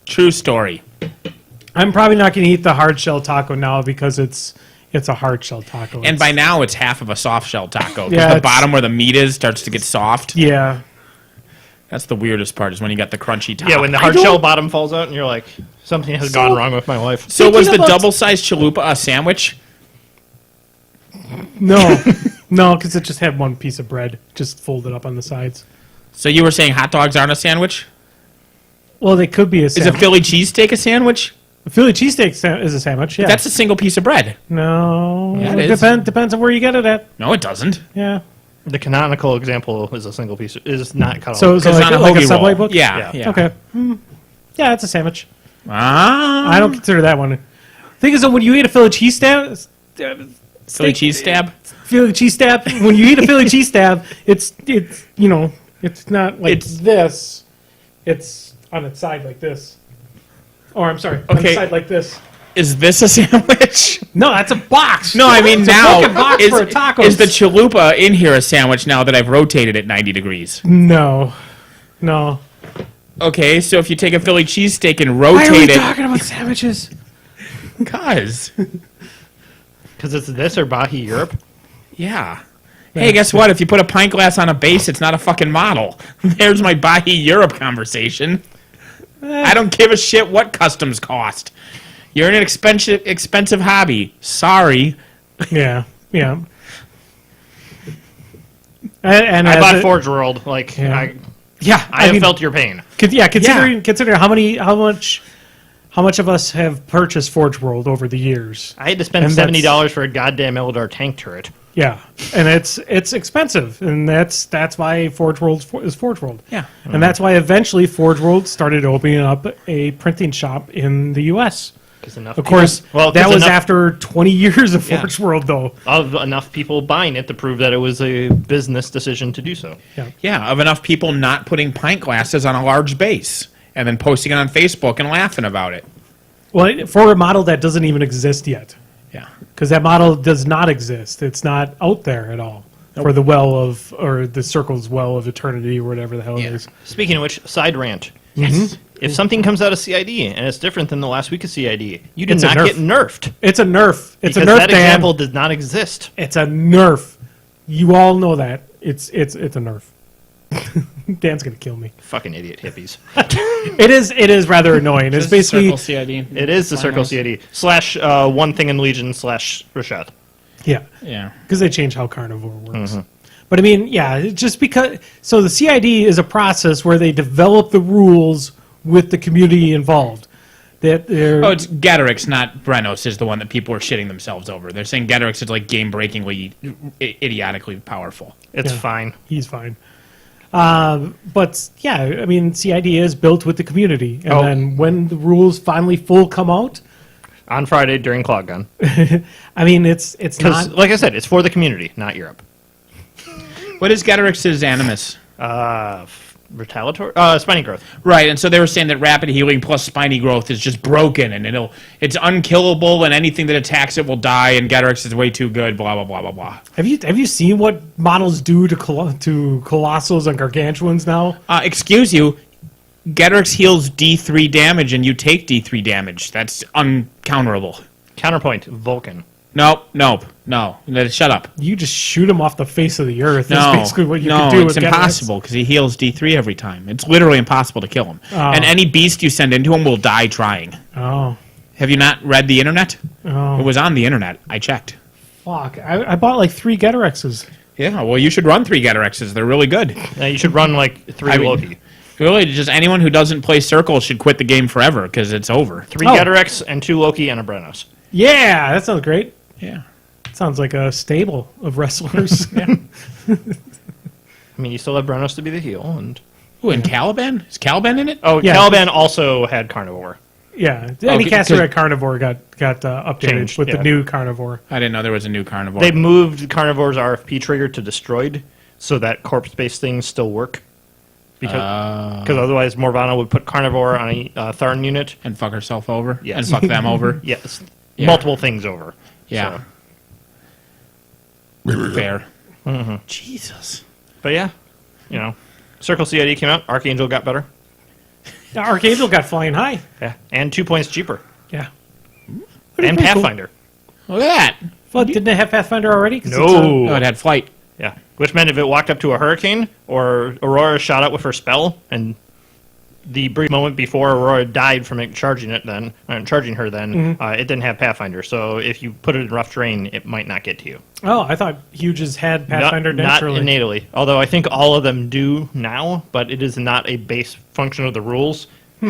True story. I'm probably not going to eat the hard shell taco now because it's a hard shell taco. And by now, it's half of a soft shell taco. Because Yeah, the it's- bottom where the meat is starts to get soft. yeah, That's the weirdest part, is when you got the crunchy top. Yeah, when the hard shell bottom falls out and you're like, something has gone wrong with my life. So was the Thinking about- double-sized chalupa a sandwich? No, no, because it just had one piece of bread just folded up on the sides. So you were saying hot dogs aren't a sandwich? Well, they could be a Is a sandwich. Philly cheesesteak a sandwich? A Philly cheesesteak is a sandwich, yeah. That's a single piece of bread. No, Yeah, it it is. depends on where you get it at. No, it doesn't. Yeah. The canonical example is a single piece. Is not cut So, off. so It's like, not like a hoagie Subway roll. book? Yeah. Yeah. Okay. Yeah, it's a sandwich. Ah. I don't consider that one. Thing is, that when you eat a Philly cheese stab, Philly cheese stab? Philly cheese stab, when you eat a Philly cheese stab, it's it's not like It's- this. It's on its side like this. Or I'm sorry, on Okay. its side like this. Is this a sandwich? No, that's a box. No, I mean It's a now fucking box for a taco. is the chalupa in here a sandwich now that I've rotated it 90 degrees? No. Okay, so if you take a Philly cheesesteak and Why are we rotate it, talking about sandwiches? cuz Because it's this or BAHI Europe. yeah. Hey, guess what? If you put a pint glass on a base, it's not a fucking model. There's my BAHI Europe conversation. I don't give a shit what customs cost. You're in an expensive hobby. Sorry. Yeah. And I as bought it- Forge World. Like, Yeah. I Yeah, have mean, felt your pain. Considering how much of us have purchased Forge World over the years. I had to spend And that's- $70 for a goddamn Eldar tank turret. Yeah, and it's expensive, and that's why Forge World is Forge World. Yeah. And that's why eventually Forge World started opening up a printing shop in the U.S. 'Cause enough Of people- course, well, that 'cause was enough- after 20 years of Yeah. Forge World, though. of enough people buying it to prove that it was a business decision to do so. Yeah, of enough people not putting pint glasses on a large base and then posting it on Facebook and laughing about it. Well, for a model that doesn't even exist yet, Yeah. because that model does not exist. It's not out there at all for the the Circle's Well of Eternity or whatever the hell Yeah. it is. Speaking of which, side rant. Yes. If something comes out of CID and it's different than the last week of CID, you do It's a not nerf. get nerfed. It's a nerf. It's Because a nerf, that Dan. example does not exist. It's a nerf. You all know that. It's a nerf. Dan's gonna kill me. Fucking idiot hippies. It is rather annoying. It's basically Circle CID. It is the Circle CID slash One Thing in Legion slash Rashad. yeah, Yeah. because they change how carnivore works. But I mean, yeah, it's just because so the CID is a process where they develop the rules with the community involved. That they're Oh, it's Gatorix, not Brenos, is the one that people are shitting themselves over. They're saying Gatorix is like game-breakingly, idiotically powerful. It's Yeah. fine. he's fine. But yeah, I mean, CID is built with the community, and Oh. then when the rules finally full come out, On Friday during Clog Gun. I mean, it's Because, not. like I said, it's for the community, not Europe. What is Gatorix's animus? Retaliatory? Spiny growth. Right, and so they were saying that rapid healing plus spiny growth is just broken, and it's unkillable, and anything that attacks it will die, and Gatorix is way too good, blah, blah, blah, blah, blah. Have you seen what models do to colossals and gargantuans now? Excuse you, Gatorix heals D3 damage, and you take D3 damage. That's uncounterable. Counterpoint, Vulcan. Nope. Shut up. You just shoot him off the face of the earth. No, That's basically what you no, can do. it's with Gatorix. impossible because he heals D3 every time. It's literally impossible to kill him. And any beast you send into him will die trying. Oh, Have you not read the internet? It oh, was on the internet. I checked. fuck! I bought like 3 Getorexes. Yeah, well, you should run 3 Gatorexes. They're really good. You should run like 3 I mean- Loki. Really, just anyone who doesn't play Circle should quit the game forever because it's over. 3 Oh. Getarex and 2 Loki and a Brenos. Yeah, that sounds great. Yeah. Sounds like a stable of wrestlers. I mean, you still have Brenos to be the heel. And Ooh, and Caliban? Is Caliban in it? Oh, Yeah. Caliban also had Carnivore. Yeah, any Okay, caster 'cause- at Carnivore got updated Changed, with yeah. the new Carnivore. I didn't know there was a new carnivore. They moved Carnivore's RFP trigger to destroyed so that corpse-based things still work. Because otherwise Morvana would put Carnivore on a Tharn unit. and fuck herself over? Yes. And fuck them over? Yes. Yeah. Multiple things over. Yeah. So, Fair. Jesus. but yeah, Circle CID came out. Archangel got better. Now, Archangel got flying high. Yeah. And 2 points cheaper. Yeah. And Pathfinder. Look at that. Well, didn't it have Pathfinder already? 'Cause No. it's Oh, it had flight. Yeah, which meant if it walked up to a hurricane or Aurora shot out with her spell, and the brief moment before Aurora died from it charging her, then it didn't have Pathfinder. So if you put it in rough terrain, it might not get to you. Oh, I thought Huges had Pathfinder naturally. Not innately, although I think all of them do now, but it is not a base function of the rules.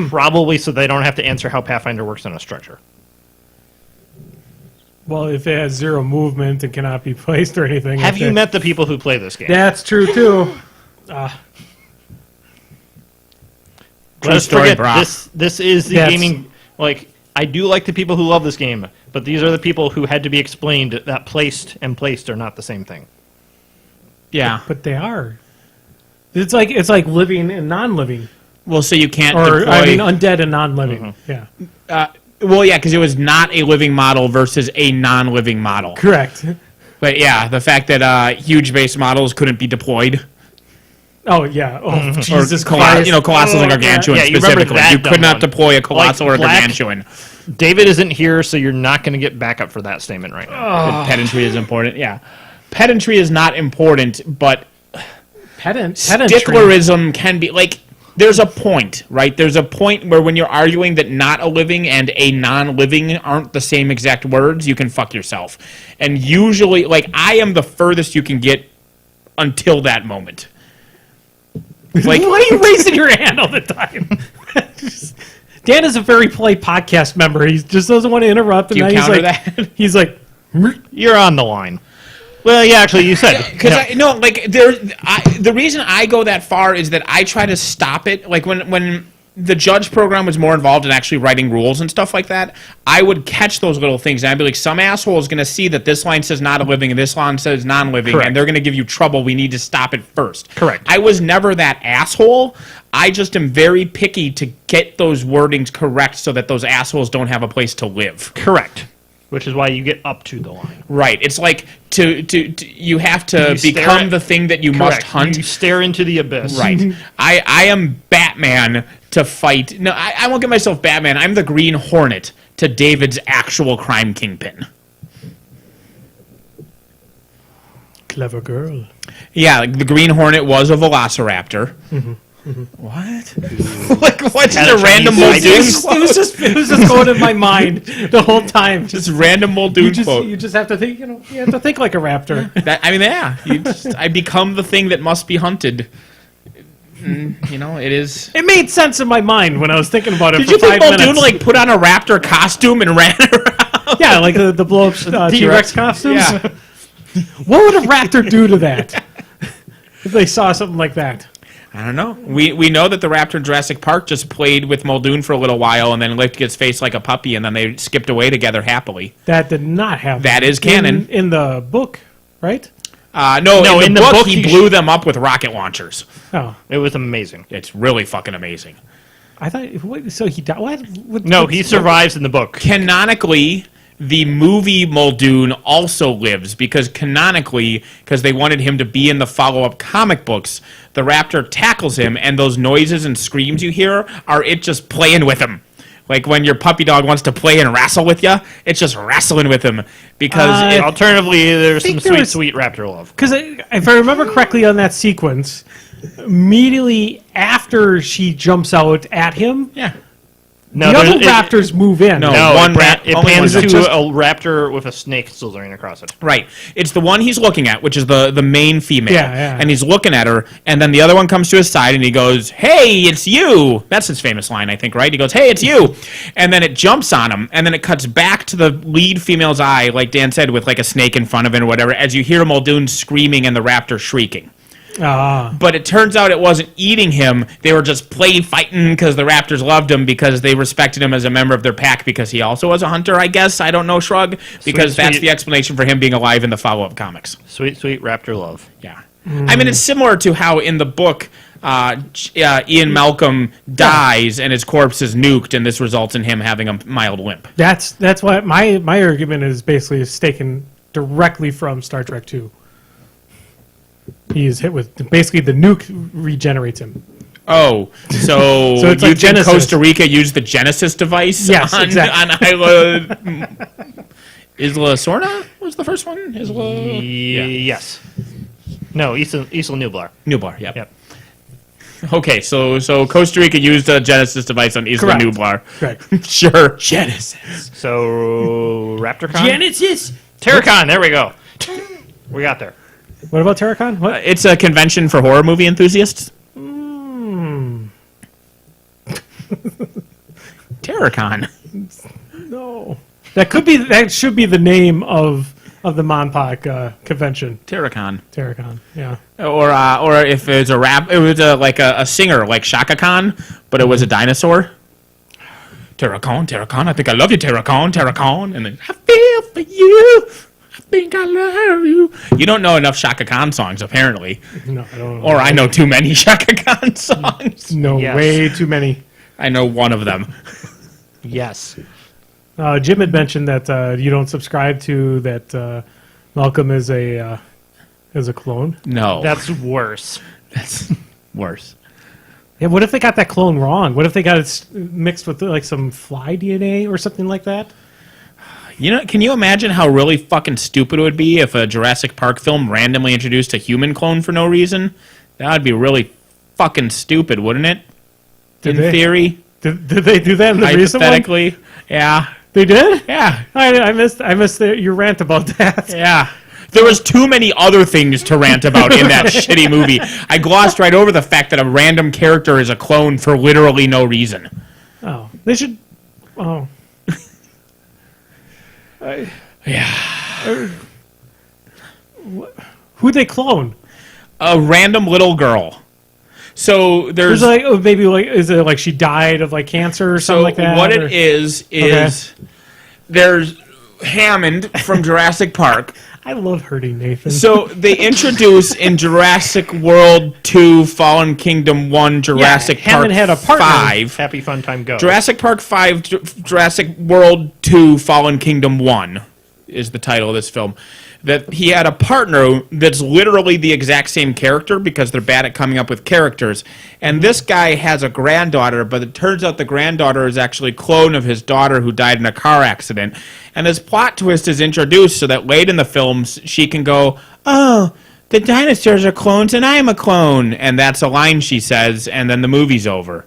Probably so they don't have to answer how Pathfinder works in a structure. Well, if it has 0 movement and cannot be placed or anything. Have you met the people who play this game? That's true, too. Let's story, forget Brock. this is the Yes. gaming. Like, I do like the people who love this game, but these are the people who had to be explained that placed and placed are not the same thing. Yeah. But they are. It's like living and non-living. Well, so you can't Or, deploy... I mean, undead and non-living. Yeah. well, yeah, because it was not a living model versus a non-living model. Correct. But yeah, the fact that huge base models couldn't be deployed... Oh, yeah. Oh, Jesus or Christ. colossal and gargantuan Yeah, you remember specifically. that You dumb could not one. deploy a colossal Like or black- gargantuan. David isn't here, so you're not going to get backup for that statement right now. Pedantry is important. Yeah, pedantry is not important, but Pedantry. sticklerism can be like. There's a point, right? There's a point where when you're arguing that not a living and a non-living aren't the same exact words, you can fuck yourself. And usually, like, I am the furthest you can get until that moment. Like, Why are you raising your hand all the time? Dan is a very polite podcast member. He just doesn't want to interrupt. Do you and now counter he's like, that? He's like, You're on the line. Well, yeah, actually, you said it. Because the reason I go that far is that I try to stop it. Like when the judge program was more involved in actually writing rules and stuff like that, I would catch those little things, and I'd be like, some asshole is going to see that this line says not a living and this line says non-living, Correct. and they're going to give you trouble. We need to stop it first. Correct. I was never that asshole. I just am very picky to get those wordings correct so that those assholes don't have a place to live. Correct. Which is why you get up to the line. Right. It's like to you have to You stare become at- the thing that you must Correct. hunt. You stare into the abyss. Right. I am Batman to fight. No, I won't get myself Batman. I'm the Green Hornet to David's actual crime kingpin. clever girl. Yeah, like the Green Hornet was a velociraptor. What? Like, what's Had just a a random Chinese Muldoon It was just going in my mind the whole time. Just random Muldoon quote. You just have to think. You have to think like a raptor. I become the thing that must be hunted. It is. It made sense in my mind when I was thinking about it. Did for you think 5 Muldoon minutes. like put on a raptor costume and ran around? Yeah, like the blow up T-Rex costumes. Yeah. What would a raptor do to that? If they saw something like that. I don't know. We know that the raptor in Jurassic Park just played with Muldoon for a little while and then licked its face like a puppy, and then they skipped away together happily. That did not happen. That is canon. in the book, right? No, in the book he blew them up with rocket launchers. Oh, It was amazing. It's really fucking amazing. I thought. Wait, so he died? What? No, he survives in the book. Canonically, the movie Muldoon also lives because because they wanted him to be in the follow-up comic books, the raptor tackles him, and those noises and screams you hear are it just playing with him. Like when your puppy dog wants to play and wrestle with you, it's just wrestling with him because Alternatively, there's some think there sweet was- raptor love. Because if I remember correctly on that sequence, immediately after she jumps out at him, yeah. the other raptors move in. No. No, One it, rat- it only pans one to rat. a raptor with a snake slithering across it. Right. It's the one he's looking at, which is the main female. Yeah, yeah. And he's looking at her, and then the other one comes to his side, and he goes, "Hey, it's you!" That's his famous line, I think, right? He goes, "Hey, it's you!" And then it jumps on him, and then it cuts back to the lead female's eye, like Dan said, with like a snake in front of it or whatever, as you hear Muldoon screaming and the raptor shrieking. But it turns out it wasn't eating him. They were just play fighting because the raptors loved him because they respected him as a member of their pack because he also was a hunter, I guess. I don't know, Shrug. Because that's sweet. the explanation for him being alive in the follow-up comics. Sweet raptor love. Yeah. I mean, it's similar to how in the book Ian Malcolm dies and his corpse is nuked, and this results in him having a mild limp. That's why my argument is basically taken directly from Star Trek 2. He is hit with basically the nuke regenerates him. Oh, so, So it's you like think Genesis. Costa Rica used the Genesis device Yes, on exactly. Isla Sorna was the first one? Isla... Yes. No, Isla Nublar. Nublar, yep. Yep. Okay, so Costa Rica used a Genesis device on Isla Correct. Nublar. Correct. Sure. Genesis. So RaptorCon? Genesis. Terracon, there we go. We got there. What about Terracon? What? It's a convention for horror movie enthusiasts. Terracon. No. That should be the name of the Monpac convention. Terracon. Terracon. Yeah. Or if it was a rap, it was like a singer like Shaka Khan, but it was a dinosaur. Terracon, I think I love you, Terracon, and then I feel for you. I think I love you. You don't know enough Shaka Khan songs, apparently. No, I don't know. Or I know too many Shaka Khan songs. No, Yes. way too many. I know one of them. Yes. Jim had mentioned that you don't subscribe to that Malcolm is a clone. No. That's worse. That's worse. Yeah, what if they got that clone wrong? What if they got it mixed with like some fly DNA or something like that? You know, can you imagine how really fucking stupid it would be if a Jurassic Park film randomly introduced a human clone for no reason? That would be really fucking stupid, wouldn't it? In theory, Did they do that in the recent one? hypothetically, yeah, They did? yeah, I missed your rant about that. yeah. There was too many other things to rant about in that shitty movie. I glossed right over the fact that a random character is a clone for literally no reason. Oh, they should. Oh, Yeah, who'd they clone? a random little girl. So There's like maybe like is it like she died of like cancer or something like that? what or- it is there's Hammond from Jurassic Park. I love hurting Nathan. So they introduce in Jurassic World 2, Fallen Kingdom 1, Jurassic Park Hammond had a partner. 5. Happy fun time go. Jurassic Park 5, Jurassic World 2, Fallen Kingdom 1 is the title of this film. That he had a partner that's literally the exact same character because they're bad at coming up with characters. And this guy has a granddaughter, but it turns out the granddaughter is actually a clone of his daughter who died in a car accident. And this plot twist is introduced so that late in the films she can go, "Oh, the dinosaurs are clones and I'm a clone." And that's a line she says, and then the movie's over.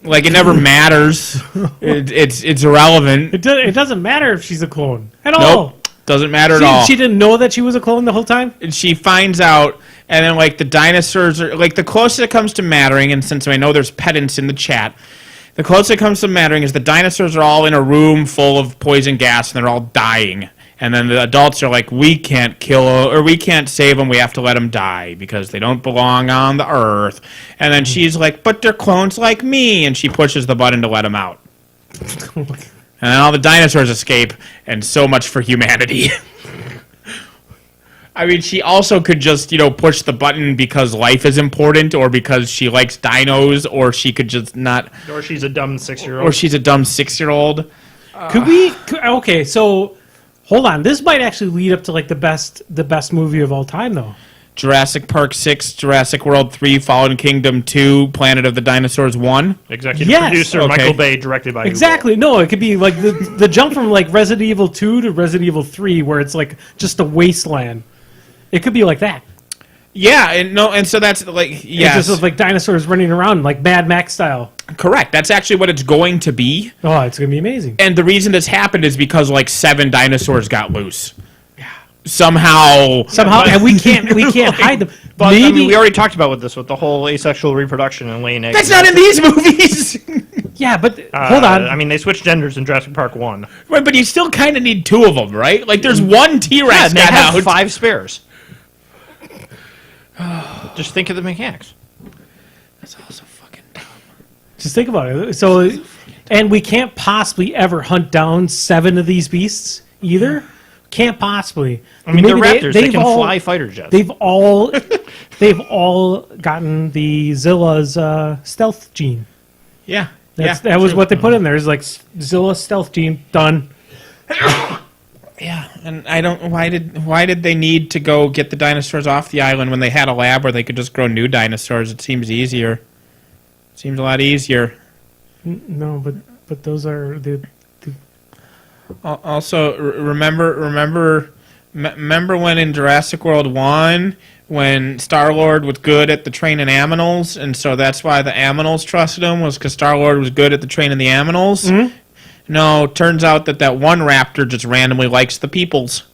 Like, it never matters. It's irrelevant. It doesn't matter if she's a clone at all. Nope. Doesn't matter at all. She didn't know that she was a clone the whole time? And she finds out, and then, like, the dinosaurs are, like, the closest it comes to mattering, and since I know there's pedants in the chat, the closest it comes to mattering is the dinosaurs are all in a room full of poison gas, and they're all dying. And then the adults are like, we can't we can't save them, we have to let them die, because they don't belong on the Earth. And then she's like, but they're clones like me, and she pushes the button to let them out. And then all the dinosaurs escape, and so much for humanity. I mean, she also could just, push the button because life is important, or because she likes dinos, or she could just not... Or she's a dumb 6-year-old. Or she's a dumb 6-year-old. Okay, so hold on. This might actually lead up to like the best movie of all time, though. Jurassic Park 6, Jurassic World 3, Fallen Kingdom 2, Planet of the Dinosaurs 1. Executive Yes. producer Okay. Michael Bay, directed by Exactly. No, it could be like the jump from like Resident Evil 2 to Resident Evil 3, where it's like just a wasteland. It could be like that. Yeah, and so that's like, It's yes, just like dinosaurs running around like Mad Max style. correct. That's actually what it's going to be. Oh, it's gonna be amazing. And the reason this happened is because like 7 dinosaurs got loose. Somehow, And we can't hide them. But Maybe I mean, we already talked about this with the whole asexual reproduction and laying eggs. that's not in these movies. yeah, but hold on. I mean, they switched genders in Jurassic Park 1. Right, but you still kind of need 2 of them, right? Like, there's one T-Rex Yeah, they got have out. 5 spares. Just think of the mechanics. That's also fucking dumb. Just think about it. So, and we can't possibly ever hunt down 7 of these beasts either. Can't possibly. I mean, they're Maybe raptors. They can all- fly fighter jets. They've all gotten the Zilla's stealth gene. Yeah, That was what they put in there. Is like Zilla stealth gene done. Yeah, and I don't. Why did they need to go get the dinosaurs off the island when they had a lab where they could just grow new dinosaurs? It seems easier. It seems a lot easier. No, but those are the Also, remember Remember when in Jurassic World 1, when Star-Lord was good at the training aminals, and so that's why the aminals trusted him, was because Star-Lord was good at the training the aminals? Mm-hmm. No, turns out that one raptor just randomly likes the peoples.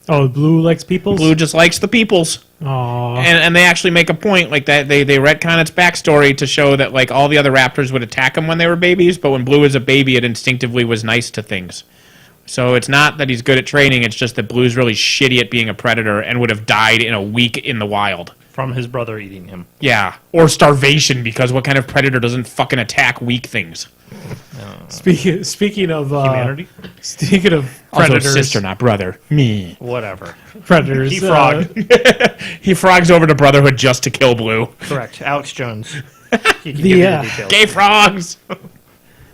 Oh, Blue likes peoples? Blue just likes the peoples. Aww. And they actually make a point like that. They retcon its backstory to show that like all the other raptors would attack him when they were babies, but when Blue was a baby, it instinctively was nice to things. So it's not that he's good at training, it's just that Blue's really shitty at being a predator and would have died in a week in the wild. From his brother eating him. Yeah, or starvation, because what kind of predator doesn't fucking attack weak things? Speaking of humanity? Speaking of predators. Also sister, not brother. Me. Whatever. Predators. He frogged. He frogs over to Brotherhood just to kill Blue. Correct. Alex Jones. He can give you the details. Gay frogs!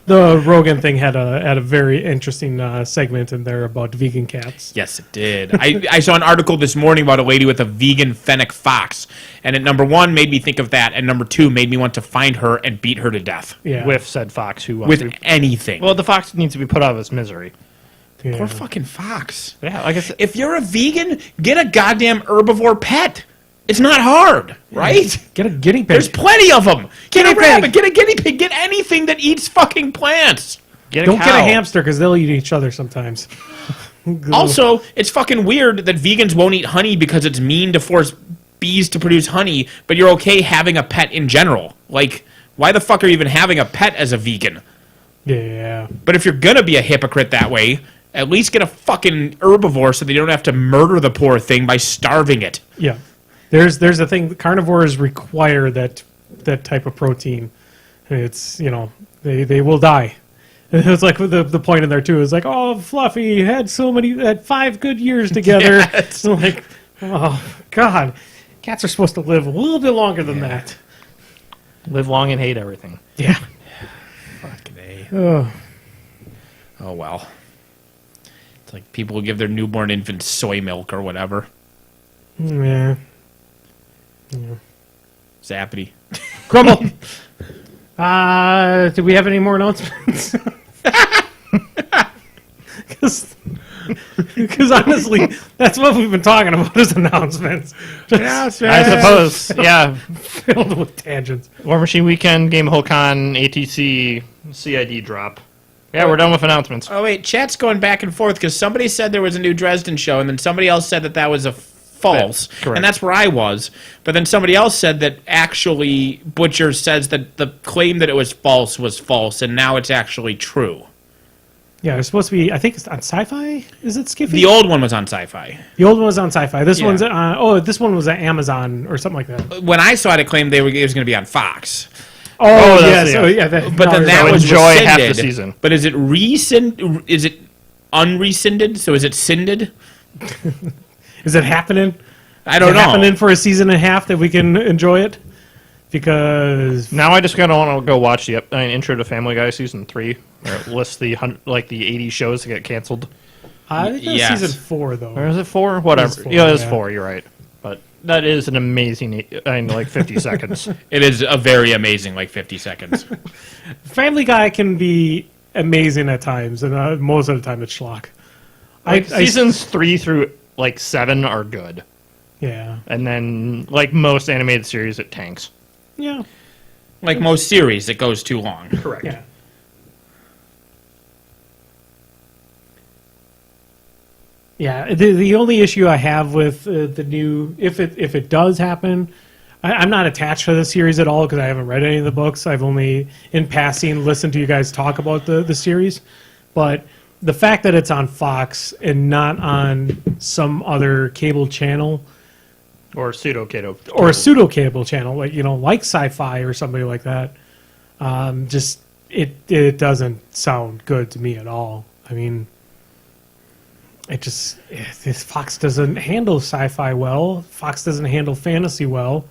The Rogan thing had a very interesting segment in there about vegan cats. Yes, it did. I saw an article this morning about a lady with a vegan fennec fox, and it, number one, made me think of that, and number two, made me want to find her and beat her to death. Yeah. With said fox who wants With to. anything. Well, the fox needs to be put out of its misery. Yeah. Poor fucking fox. Yeah, like I said. If you're a vegan, get a goddamn herbivore pet. It's not hard, right? Get a guinea pig. There's plenty of them. Get Guinea a rabbit, pig. get a guinea pig, get anything that eats fucking plants. Get a Don't cow. get a hamster because they'll eat each other sometimes. Also, it's fucking weird that vegans won't eat honey because it's mean to force bees to produce honey, but you're okay having a pet in general. Like, why the fuck are you even having a pet as a vegan? Yeah. But if you're gonna be a hypocrite that way, at least get a fucking herbivore so that you don't have to murder the poor thing by starving it. Yeah. There's a thing. Carnivores require that type of protein. It's, they will die. And it's like the point in there too is like, oh, Fluffy had 5 good years together. Yes. I'm like, oh God, cats are supposed to live a little bit longer than that. Live long and hate everything. Yeah. Fucking A. Oh. Oh well. It's like people who give their newborn infants soy milk or whatever. Yeah. Zappity. Grumble. Do we have any more announcements? Because honestly, that's what we've been talking about is announcements. I suppose. Yeah. Filled with tangents. War Machine Weekend, Gamehole Con, ATC, CID drop. Yeah, we're done with announcements. Oh wait, chat's going back and forth because somebody said there was a new Dresden show, and then somebody else said that was a false, correct. and that's where I was. But then somebody else said that actually Butcher says that the claim that it was false, and now it's actually true. Yeah, it's supposed to be. I think it's on Sci-Fi. Is it Skiffy? The old one was on Sci-Fi. The old one was on Sci-Fi. This Yeah. one's on. This one was at Amazon or something like that. When I saw it, it claimed it was going to be on Fox. Oh, that's- yes. yeah. But then that So was enjoy rescinded. half the season. But is it Is it unrescinded? So is it cinded? Is it happening? I don't know. Happening for a season and a half that we can enjoy it? Because Now I just kind of want to go watch the Intro to Family Guy season 3, where it lists the 80 shows that get canceled. I think that's Yes. season 4 though. Or is it 4? Whatever. It's 4, yeah, it's yeah. 4. You're right. But that is an amazing, 50 seconds. It is a very amazing, 50 seconds. Family Guy can be amazing at times, and most of the time it's schlock. Seasons 3 through 7 are good, Yeah. and then most animated series, it tanks. Yeah. Like most series, it goes too long. Correct. Yeah. Yeah, the only issue I have with the new, if it does happen, I'm not attached to the series at all because I haven't read any of the books. I've only, in passing, listened to you guys talk about the series. But the fact that it's on Fox and not on some other cable channel Or pseudo kiddo. or a pseudo cable channel, like Sci-Fi or somebody like that, just it doesn't sound good to me at all. I mean, this Fox doesn't handle sci-fi well. Fox doesn't handle fantasy well.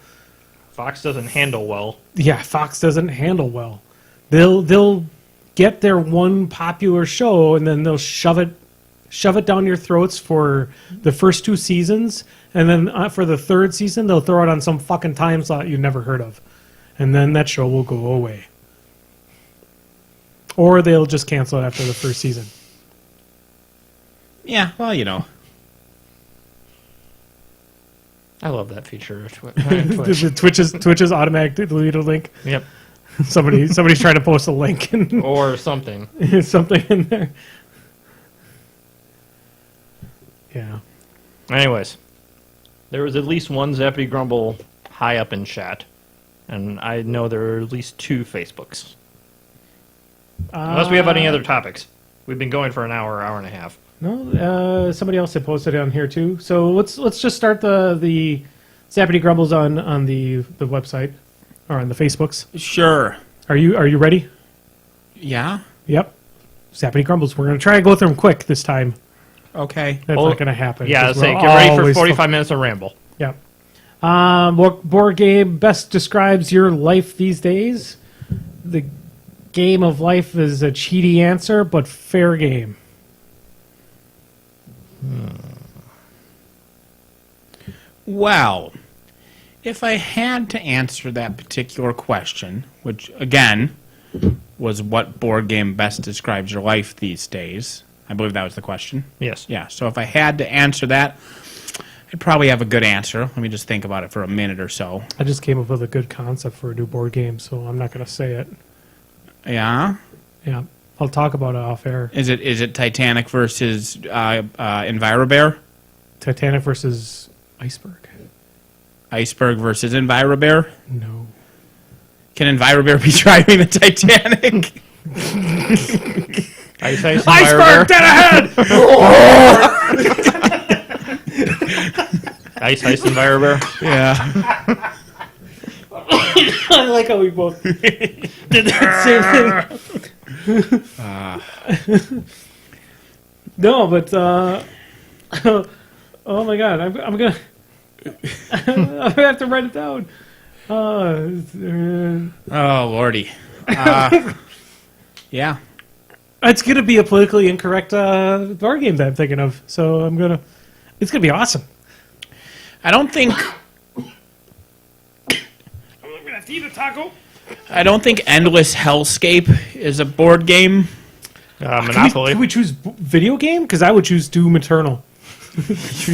Fox doesn't handle well. Yeah, Fox doesn't handle well. They'll get their one popular show and then they'll shove it down your throats for the first 2 seasons, and then for the 3rd season they'll throw it on some fucking time slot you've never heard of, and then that show will go away. Or they'll just cancel it after the 1st season. Yeah, well, I love that feature of Twitch. Twitch's automatic delete a link. Yep. Somebody's trying to post a link and Or something. something in there. Yeah. Anyways, there was at least one Zappity Grumble high up in chat, and I know there are at least 2 Facebooks. Unless we have any other topics. We've been going for an hour and a half. No, somebody else had posted on here too. So let's just start the Zappity Grumbles on the website or on the Facebooks. Sure. Are you ready? Yeah. Yep. Zappity Grumbles. We're gonna try and go through them quick this time. Okay. That's not gonna happen. Yeah, 'cause say we're get ready for always 45 minutes of ramble. Yep. What board game best describes your life these days? The game of life is a cheaty answer, but fair game. Well, if I had to answer that particular question, which again was what board game best describes your life these days, I believe that was the question. Yes. Yeah, so if I had to answer that, I'd probably have a good answer. Let me just think about it for a minute or so. I just came up with a good concept for a new board game, so I'm not going to say it. Yeah? Yeah, I'll talk about it off air. Is it Titanic versus EnviroBear? Titanic versus Iceberg. Iceberg versus EnviroBear? No. Can EnviroBear be driving the Titanic? Ice, ice, Iceberg, Envirobear. dead ahead! Ice, ice, Envirobear. Yeah. I like how we both did that same thing. No, but oh my god, I'm gonna I'm gonna have to write it down. Oh, Lordy. Yeah. It's gonna be a politically incorrect board game that I'm thinking of, so it's gonna be awesome. I don't think I don't think Endless Hellscape is a board game. Monopoly. Can we choose video game? Because I would choose Doom Eternal.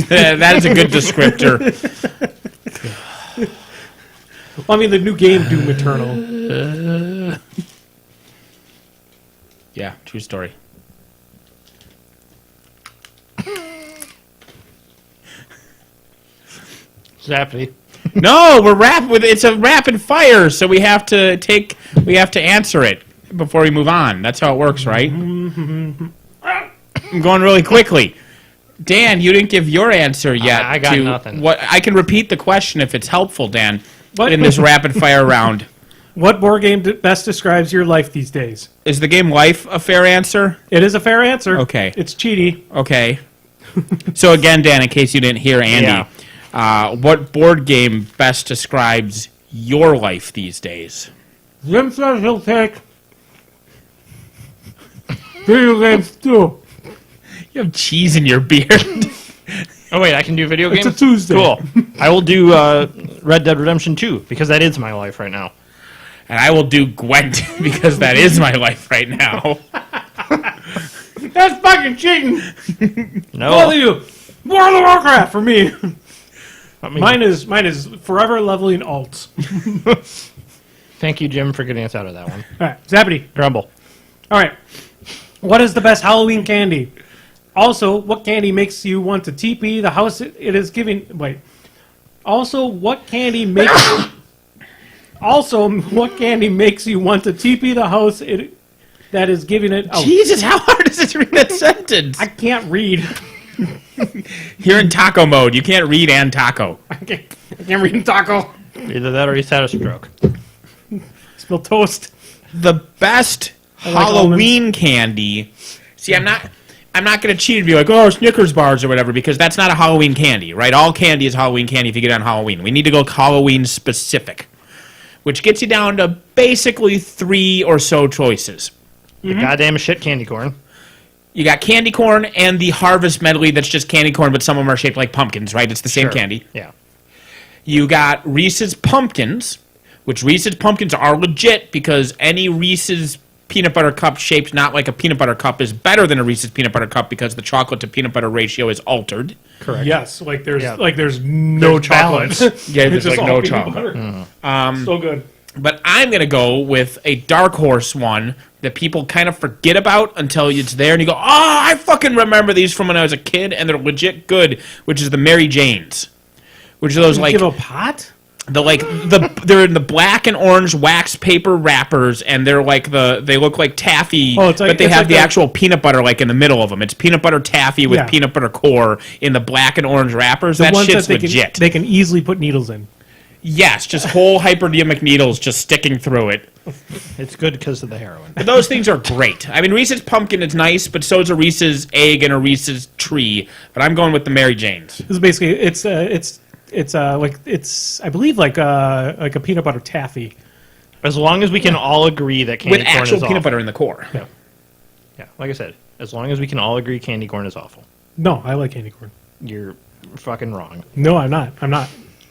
That is a good descriptor. Well, I mean, the new game Doom Eternal. Yeah, true story. Zappity. No, it's a rapid fire, so we have to answer it before we move on. That's how it works, right? I'm going really quickly. Dan, you didn't give your answer yet. I got nothing. What I can repeat the question if it's helpful, Dan, What? in this rapid fire round. What board game best describes your life these days? Is the game Life a fair answer? It is a fair answer. Okay. It's cheaty. Okay. So again, Dan, in case you didn't hear Andy, what board game best describes your life these days? Jim says he'll take video games too. You have cheese in your beard. Oh, wait, I can do video games? It's a Tuesday. Cool. I will do Red Dead Redemption 2, because that is my life right now. And I will do Gwent because that is my life right now. That's fucking cheating. No. Both of you. World of Warcraft for me. I mean, Mine is forever leveling alts. Thank you, Jim, for getting us out of that one. All right, Zappity. Grumble. All right. What is the best Halloween candy? Also, what candy makes you want to TP the house it is giving? Wait. Also, what candy makes? Also, what candy makes you want to TP the house that is giving it? Oh, Jesus, how hard is it to read that sentence? I can't read. You're in taco mode. You can't read and taco. I can't read in taco. Either that or he's had a stroke. Spill toast. The best like Halloween candy. See, I'm not going to cheat and be like, oh, Snickers bars or whatever, because that's not a Halloween candy, right? All candy is Halloween candy if you get it on Halloween. We need to go Halloween specific, which gets you down to basically 3 or so choices. The goddamn shit candy corn. You got candy corn and the harvest medley that's just candy corn, but some of them are shaped like pumpkins, right? It's the same Sure. candy. Yeah. You got Reese's Pumpkins, which Reese's Pumpkins are legit because any Reese's peanut butter cup shaped not like a peanut butter cup is better than a Reese's peanut butter cup because the chocolate to peanut butter ratio is altered. Correct. Yes, like there's Yeah. no There's chocolate. balance. Yeah, It's there's like just no all peanut chocolate. butter. So good. But I'm going to go with a dark horse one that people kind of forget about until it's there and you go, oh, I fucking remember these from when I was a kid and they're legit good, which is the Mary Janes. Which are those like Give a pot? they're in the black and orange wax paper wrappers and they're like they look like taffy, Oh, it's like- but they it's have like the the- actual peanut butter like in the middle of them. It's peanut butter taffy with Yeah. peanut butter core in the black and orange wrappers. The That ones shit's that legit. they can easily put needles in. Yes, just whole hypodermic needles just sticking through it. It's good because of the heroin. But those things are great. I mean, Reese's pumpkin is nice, but so is a Reese's egg and a Reese's tree. But I'm going with the Mary Janes. This is basically it's I believe like a peanut butter taffy. As long as we can all agree that candy With corn actual is peanut awful. butter in the core. Yeah, like I said, as long as we can all agree candy corn is awful. No, I like candy corn. You're fucking wrong. No, I'm not.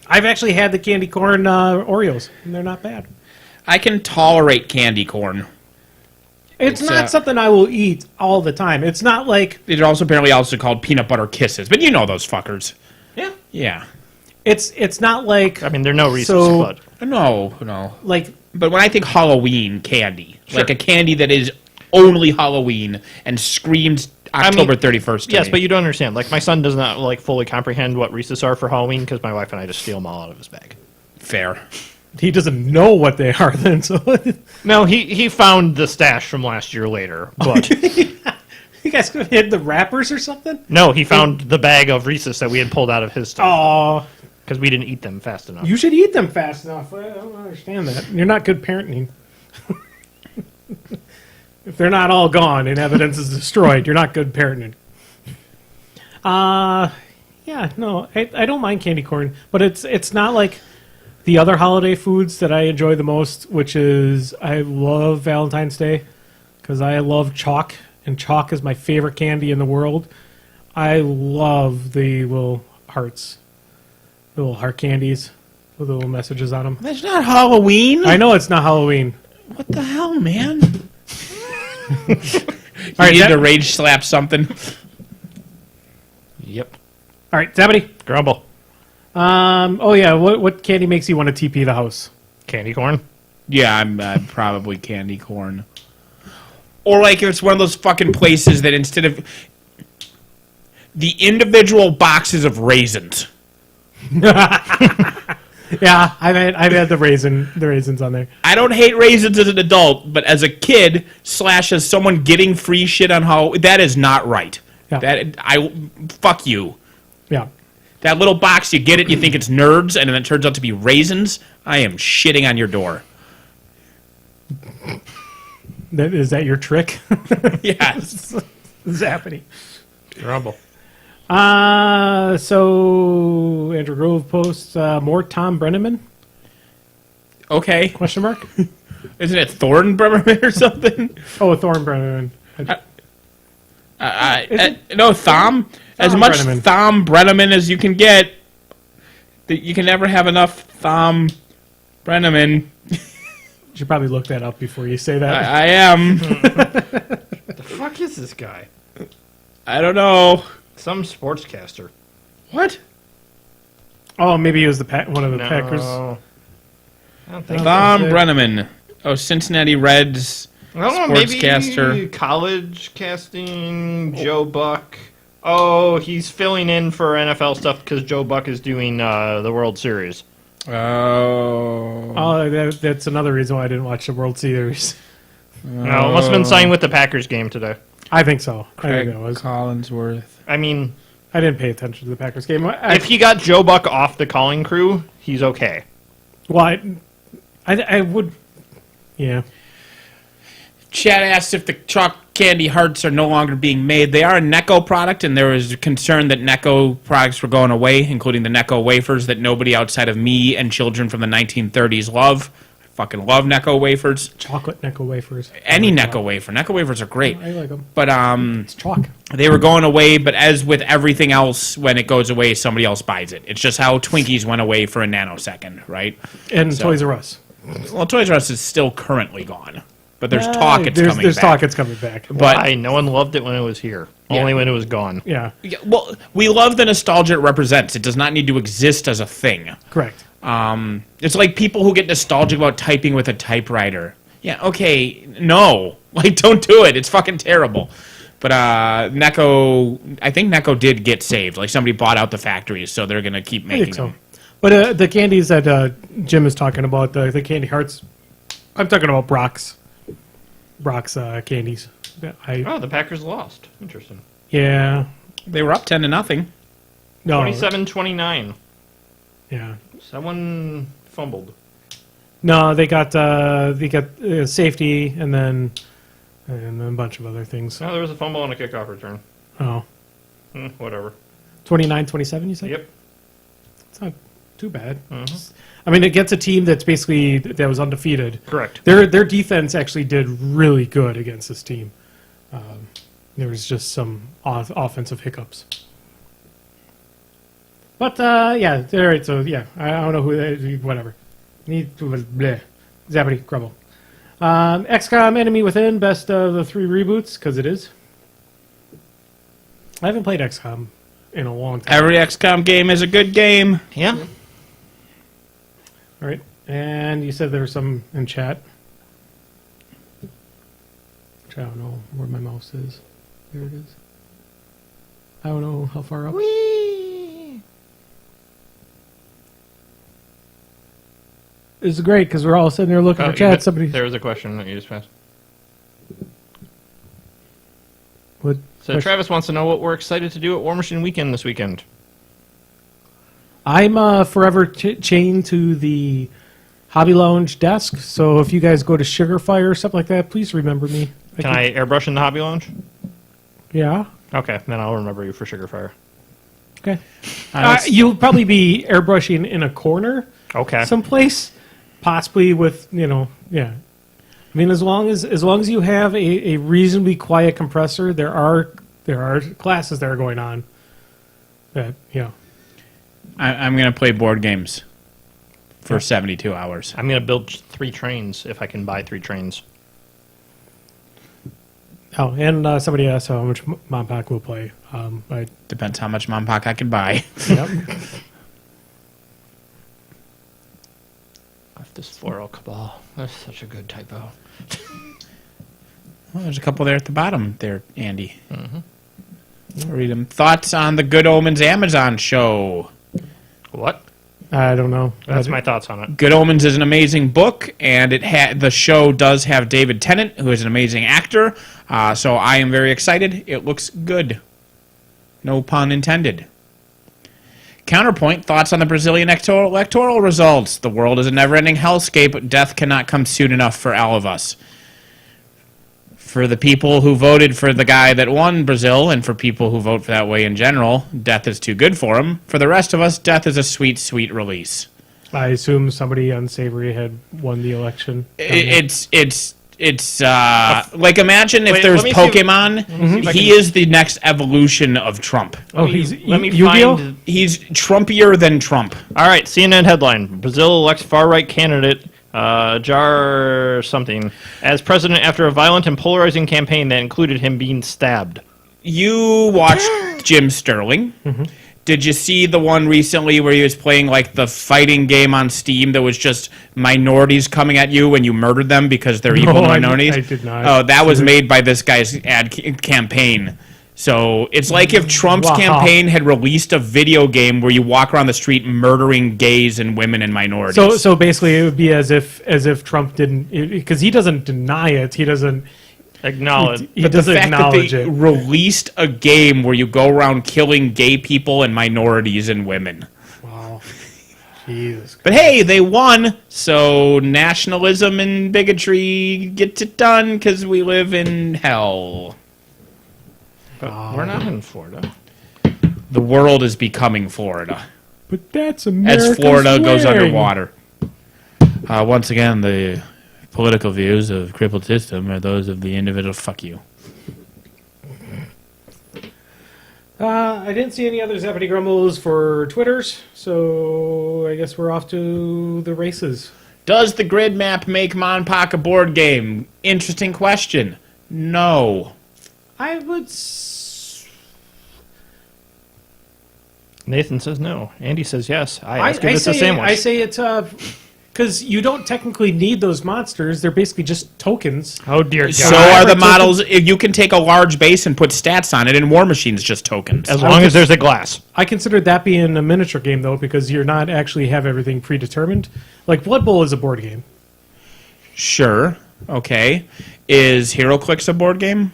I've actually had the candy corn Oreos, and they're not bad. I can tolerate candy corn. It's It's, not something I will eat all the time. It's not like They're also apparently also called peanut butter kisses, but you know those fuckers. Yeah. Yeah. it's not like I mean, they're no Reese's, So- but No. like But when I think Halloween candy, Sure. like a candy that is only Halloween and screams October 31st to yes, me. but you don't understand. Like, my son does not like fully comprehend what Reese's are for Halloween because my wife and I just steal them all out of his bag. Fair. he doesn't know what they are then. So No, he found the stash from last year later, but you guys could have hid the wrappers or something. no, he found the bag of Reese's that we had pulled out of his stuff Oh, because we didn't eat them fast enough. you should eat them fast enough. I don't understand that. You're not good parenting. If they're not all gone and evidence is destroyed, you're not good parenting. Yeah, no, I don't mind candy corn, but it's not like the other holiday foods that I enjoy the most, which is I love Valentine's Day because I love chalk, and chalk is my favorite candy in the world. I love the little hearts, the little heart candies with the little messages on them. That's not Halloween. I know it's not Halloween. What the hell, man? You right, need that- to rage slap something. Yep. All right, Zappity. Grumble. Oh yeah, what candy makes you want to TP the house? Candy corn. Yeah, I'm probably candy corn. Or like it's one of those fucking places that instead of the individual boxes of raisins. Yeah, I've had the raisins on there. I don't hate raisins as an adult, but as a kid / as someone getting free shit on Halloween, that is not right. Yeah. Fuck you. Yeah. That little box, you get it, you think it's nerds, and then it turns out to be raisins. I am shitting on your door. Is that your trick? Yes. Zappity. Grumble. So Andrew Grove posts more Tom Brenneman? Okay. Question mark? Isn't it Thorn Bremerman or something? Oh, Thorn Brenneman. No, Thom. As Thom much Brenneman. Thom Brenneman as you can get. You can never have enough Thom Brenneman. You should probably look that up before you say that. I am. The fuck is this guy? I don't know. Some sportscaster. What? Oh, maybe he was one of the No. Packers. I don't think Thom so. Brenneman. Oh, Cincinnati Reds. I don't know, maybe Sportscaster. college casting, Joe Buck. Oh, he's filling in for NFL stuff because Joe Buck is doing the World Series. Oh. Oh, that's another reason why I didn't watch the World Series. No, it must have been signed with the Packers game today. I think so. I Craig think it was. Collinsworth. I mean, I didn't pay attention to the Packers game. if he got Joe Buck off the calling crew, he's okay. Well, I would. Yeah. Chad asked if the chalk candy hearts are no longer being made. They are a Necco product, and there was concern that Necco products were going away, including the Necco wafers that nobody outside of me and children from the 1930s love. I fucking love Necco wafers. Chocolate Necco wafers. Any I like Necco wafer. Necco wafers are great. I like them. But It's chalk. they were going away, but as with everything else, when it goes away, somebody else buys it. It's just how Twinkies went away for a nanosecond, right? And So- Toys R Us. Well, Toys R Us is still currently gone. but there's talk it's coming there's back. talk it's coming back. But Why? No one loved it when it was here. Only when it was gone. Yeah, yeah, well, we love the nostalgia it represents. It does not need to exist as a thing. correct. It's like people who get nostalgic about typing with a typewriter. Yeah, okay, no. Like, don't do it. It's fucking terrible. But Neko, I think Neko did get saved. Like, somebody bought out the factories, so they're going to keep I making think so. them. But the candies that Jim is talking about, the candy hearts, I'm talking about Brock's candies. Oh, the Packers lost. Interesting. Yeah. They were up 10-0. No. 27-29. Yeah. Someone fumbled. No, they got safety and then a bunch of other things. No, there was a fumble and a kickoff return. Oh. Whatever. 29-27, you said? Yep. It's not too bad. I mean, against a team that was undefeated. Correct. Their defense actually did really good against this team. There was just some offensive hiccups. But yeah, all right. So yeah, I don't know who. Whatever. Zappity Grumble. XCOM Enemy Within, best of the 3 reboots, because it is. I haven't played XCOM in a long time. Every XCOM game is a good game. Yeah. All right, and you said there was some in chat. Which I don't know where my mouse is. There it is. I don't know how far up. Whee! This is great because we're all sitting there looking at chat. Somebody. There was a question that you just passed. What? So question? Travis wants to know what we're excited to do at War Machine Weekend this weekend. I'm forever chained to the Hobby Lounge desk. So if you guys go to Sugar Fire or something like that, please remember me. Can I airbrush in the Hobby Lounge? Yeah. Okay, then I'll remember you for Sugar Fire. Okay. You'll probably be airbrushing in a corner. Okay. Someplace, possibly with yeah. I mean, as long as you have a reasonably quiet compressor, there are classes that are going on. That I'm going to play board games for 72 hours. I'm going to build 3 trains if I can buy 3 trains. Oh, and somebody asked how much Monpack will play. Depends how much Monpack I can buy. Yep. This floral cabal. That's such a good typo. Well, there's a couple there at the bottom there, Andy. I'll read them. Thoughts on the Good Omens Amazon show? What? I don't know. That's my thoughts on it. Good Omens is an amazing book, and the show does have David Tennant, who is an amazing actor. So I am very excited. It looks good. No pun intended. Counterpoint, thoughts on the Brazilian electoral results. The world is a never-ending hellscape. Death cannot come soon enough for all of us. For the people who voted for the guy that won Brazil, and for people who vote for that way in general, death is too good for them. For the rest of us, death is a sweet, sweet release. I assume somebody unsavory had won the election. It's like, imagine if Wait, there's let me see if- Pokemon, he is the next evolution of Trump. Oh, he's Let me Yu-Gi-Oh? find. He's Trumpier than Trump. All right, CNN headline: Brazil elects far-right candidate Jair something as president after a violent and polarizing campaign that included him being stabbed. You watched Jim Sterling. Did you see the one recently where he was playing like the fighting game on Steam that was just minorities coming at you and you murdered them because they're evil minorities? I did not. Oh, that was made by this guy's ad campaign. So it's like if Trump's Wow. campaign had released a video game where you walk around the street murdering gays and women and minorities. So basically, it would be as if Trump didn't, because he doesn't deny it. He doesn't Acknowledge. He But the doesn't fact that acknowledge they it. released a game where you go around killing gay people and minorities and women. Wow. Jesus. But hey, they won, so nationalism and bigotry gets it done because we live in hell. But we're not in Florida. The world is becoming Florida But that's America's as Florida goes way. underwater. Once again, the political views of Crippled System are those of the individual. Fuck you. I didn't see any other Zappity Grumbles for Twitters, so I guess we're off to the races. Does the grid map make Monpok a board game? Interesting question. No. I would. Nathan says no. Andy says yes. I ask if it's a say sandwich. I say it's because you don't technically need those monsters. They're basically just tokens. Oh dear God. So are the models. If you can take a large base and put stats on it, and War Machine's just tokens. As long as there's a glass. I consider that being a miniature game though, because you're not actually have everything predetermined. Like Blood Bowl is a board game. Sure. Okay. Is HeroClix a board game?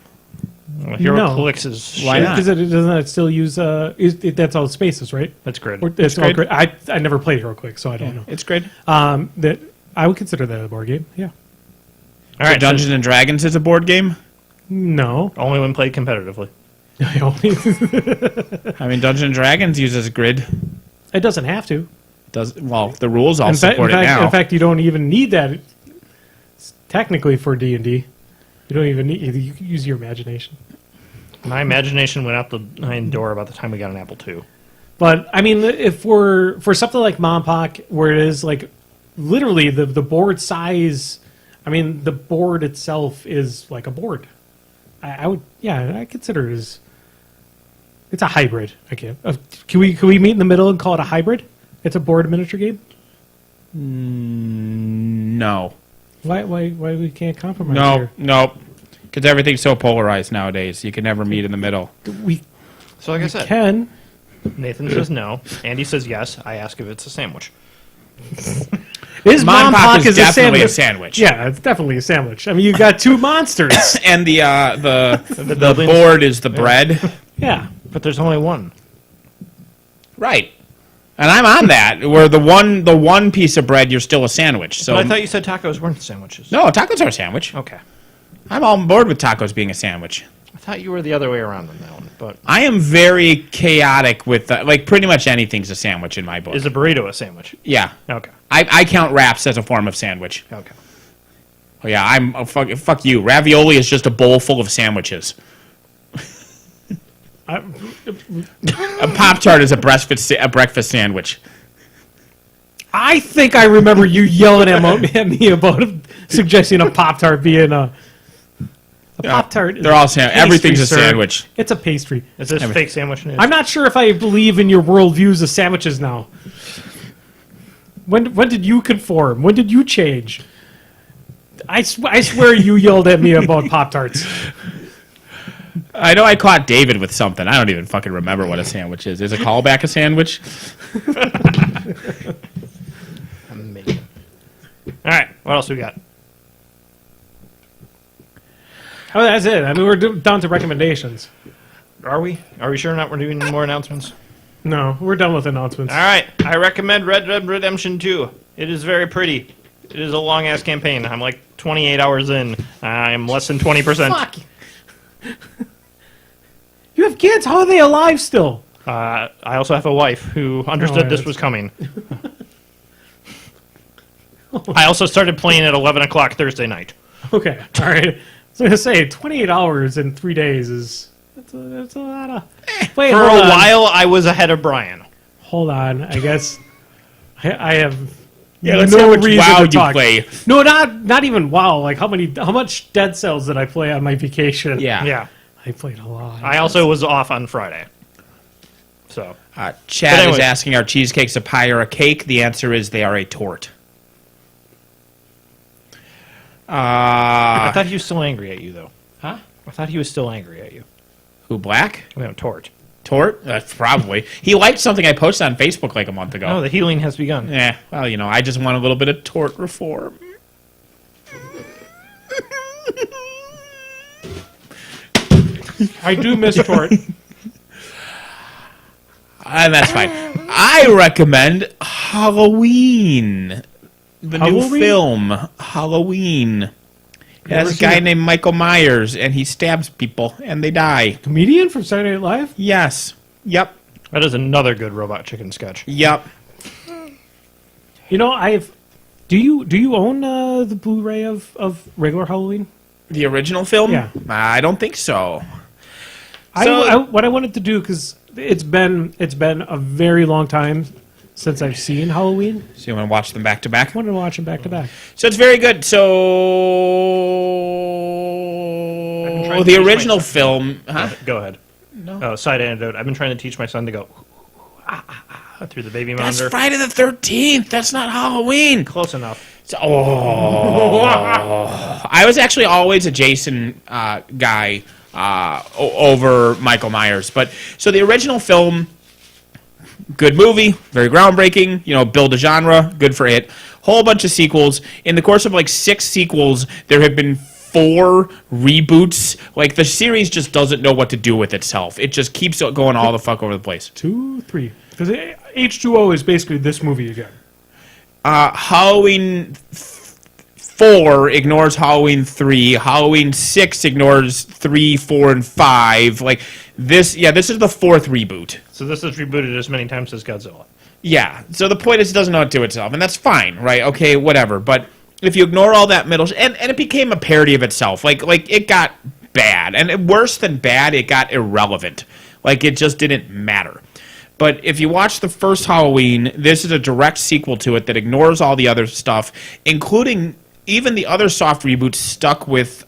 Well, Hero No. Clicks is Why shit. not? Because it doesn't it still use that's all spaces, right? That's grid. Or, it's all Grid. grid. I never played HeroClix, so I don't know. It's great. That I would consider that a board game. Yeah. All right, Dungeons and Dragons is a board game? No. only when played competitively. I only. I mean, Dungeons and Dragons uses grid. It doesn't have to. The rules all In fact, support it now. in fact, you don't even need that. Technically, for D&D, you don't even need. You can use your imagination. My imagination went out the door about the time we got an Apple II. But I mean, if for something like Monpok, where it is like literally the board size, I mean, the board itself is like a board. I would, yeah, I consider it as it's a hybrid. I can't. Can we meet in the middle and call it a hybrid? It's a board miniature game. No. Why we can't compromise here? No. Because everything's so polarized nowadays. You can never meet in the middle. We So like I said, can. Nathan says no. Andy says yes. I ask if it's a sandwich. Is Monpok is a definitely a sandwich? sandwich. Yeah, it's definitely a sandwich. I mean, you got two monsters. And the buildings. board is the bread. Yeah. But there's only one. Right. And I'm on that. Where the one piece of bread, you're still a sandwich. So But I thought you said tacos weren't sandwiches. no, tacos are a sandwich. Okay. I'm all on board with tacos being a sandwich. I thought you were the other way around on that one. But I am very chaotic with like pretty much anything's a sandwich in my book. is a burrito a sandwich? Yeah. Okay. I count wraps as a form of sandwich. Okay. Oh, yeah, I'm fuck you. Ravioli is just a bowl full of sandwiches. A Pop-Tart is a breakfast sandwich. I think I remember you yelling at me about suggesting a Pop-Tart being a Pop-Tart. They're all pastry, everything's a sir. sandwich. It's a pastry. Is this fake sandwich news? I'm not sure if I believe in your worldviews of sandwiches now. When did you conform? When did you change? I swear you yelled at me about Pop-Tarts. I know I caught David with something. I don't even fucking remember what a sandwich is. Is a callback a sandwich? Amazing. All right. What else we got? Oh, that's it. I mean, we're down to recommendations. Are we? Are we sure not? We're doing more announcements? No, we're done with announcements. All right. I recommend Red Dead Redemption 2. It is very pretty. It is a long-ass campaign. I'm like 28 hours in. I'm less than 20%. Fuck. You have kids. How are they alive still? I also have a wife who understood this was coming. I also started playing at 11 o'clock Thursday night. Okay. All right. So I was going to say, 28 hours in 3 days is... That's a lot of... Wait, For hold a on. while, I was ahead of Brian. Hold on. I guess I have let's hear no which reason WoW to you talk. play. No, not even WoW. Like, how much Dead Cells did I play on my vacation? Yeah. Yeah. I played a lot. I also was off on Friday. So, Chad But is anyway. asking, are cheesecakes a pie or a cake? The answer is they are a tort. I thought he was still angry at you, though. Huh? I thought he was still angry at you. Who, Black? No, Tort. Tort? Probably. He liked something I posted on Facebook like a month ago. Oh, the healing has begun. Yeah, well, I just want a little bit of tort reform. I do miss Tort. And that's fine. I recommend Halloween. The new Halloween? film, Halloween. It has a seen guy it. named Michael Myers, and he stabs people, and they die. Comedian from Saturday Night Live? Yes. Yep. That is another good Robot Chicken sketch. Yep. You know, Do you own the Blu-ray of regular Halloween? The original film? Yeah. I don't think so. What I wanted to do, because it's been a very long time since I've seen Halloween. So you want to watch them back to back? I wanted to watch them back to back. So it's very good. So trying to the teach my original son- film, huh? Go ahead. No. Side anecdote. I've been trying to teach my son to go through the baby That's monitor. Friday the 13th. That's not Halloween. Close enough. So, I was actually always a Jason guy over Michael Myers. But so the original film, good movie, very groundbreaking. Build a genre, good for it. Whole bunch of sequels. In the course of like 6 sequels, there have been 4 reboots. Like the series just doesn't know what to do with itself. It just keeps going all the fuck over the place. 2, 3. Because H2O is basically this movie again. Halloween 4 ignores Halloween 3. Halloween 6 ignores 3, 4, and 5. Like this, this is the 4th reboot. So this is rebooted as many times as Godzilla. Yeah. So the point is, it doesn't know what to do itself, and that's fine, right? Okay, whatever. But if you ignore all that middle, and it became a parody of itself. Like it got bad, and worse than bad, it got irrelevant. Like it just didn't matter. But if you watch the first Halloween, this is a direct sequel to it that ignores all the other stuff, including even the other soft reboots stuck with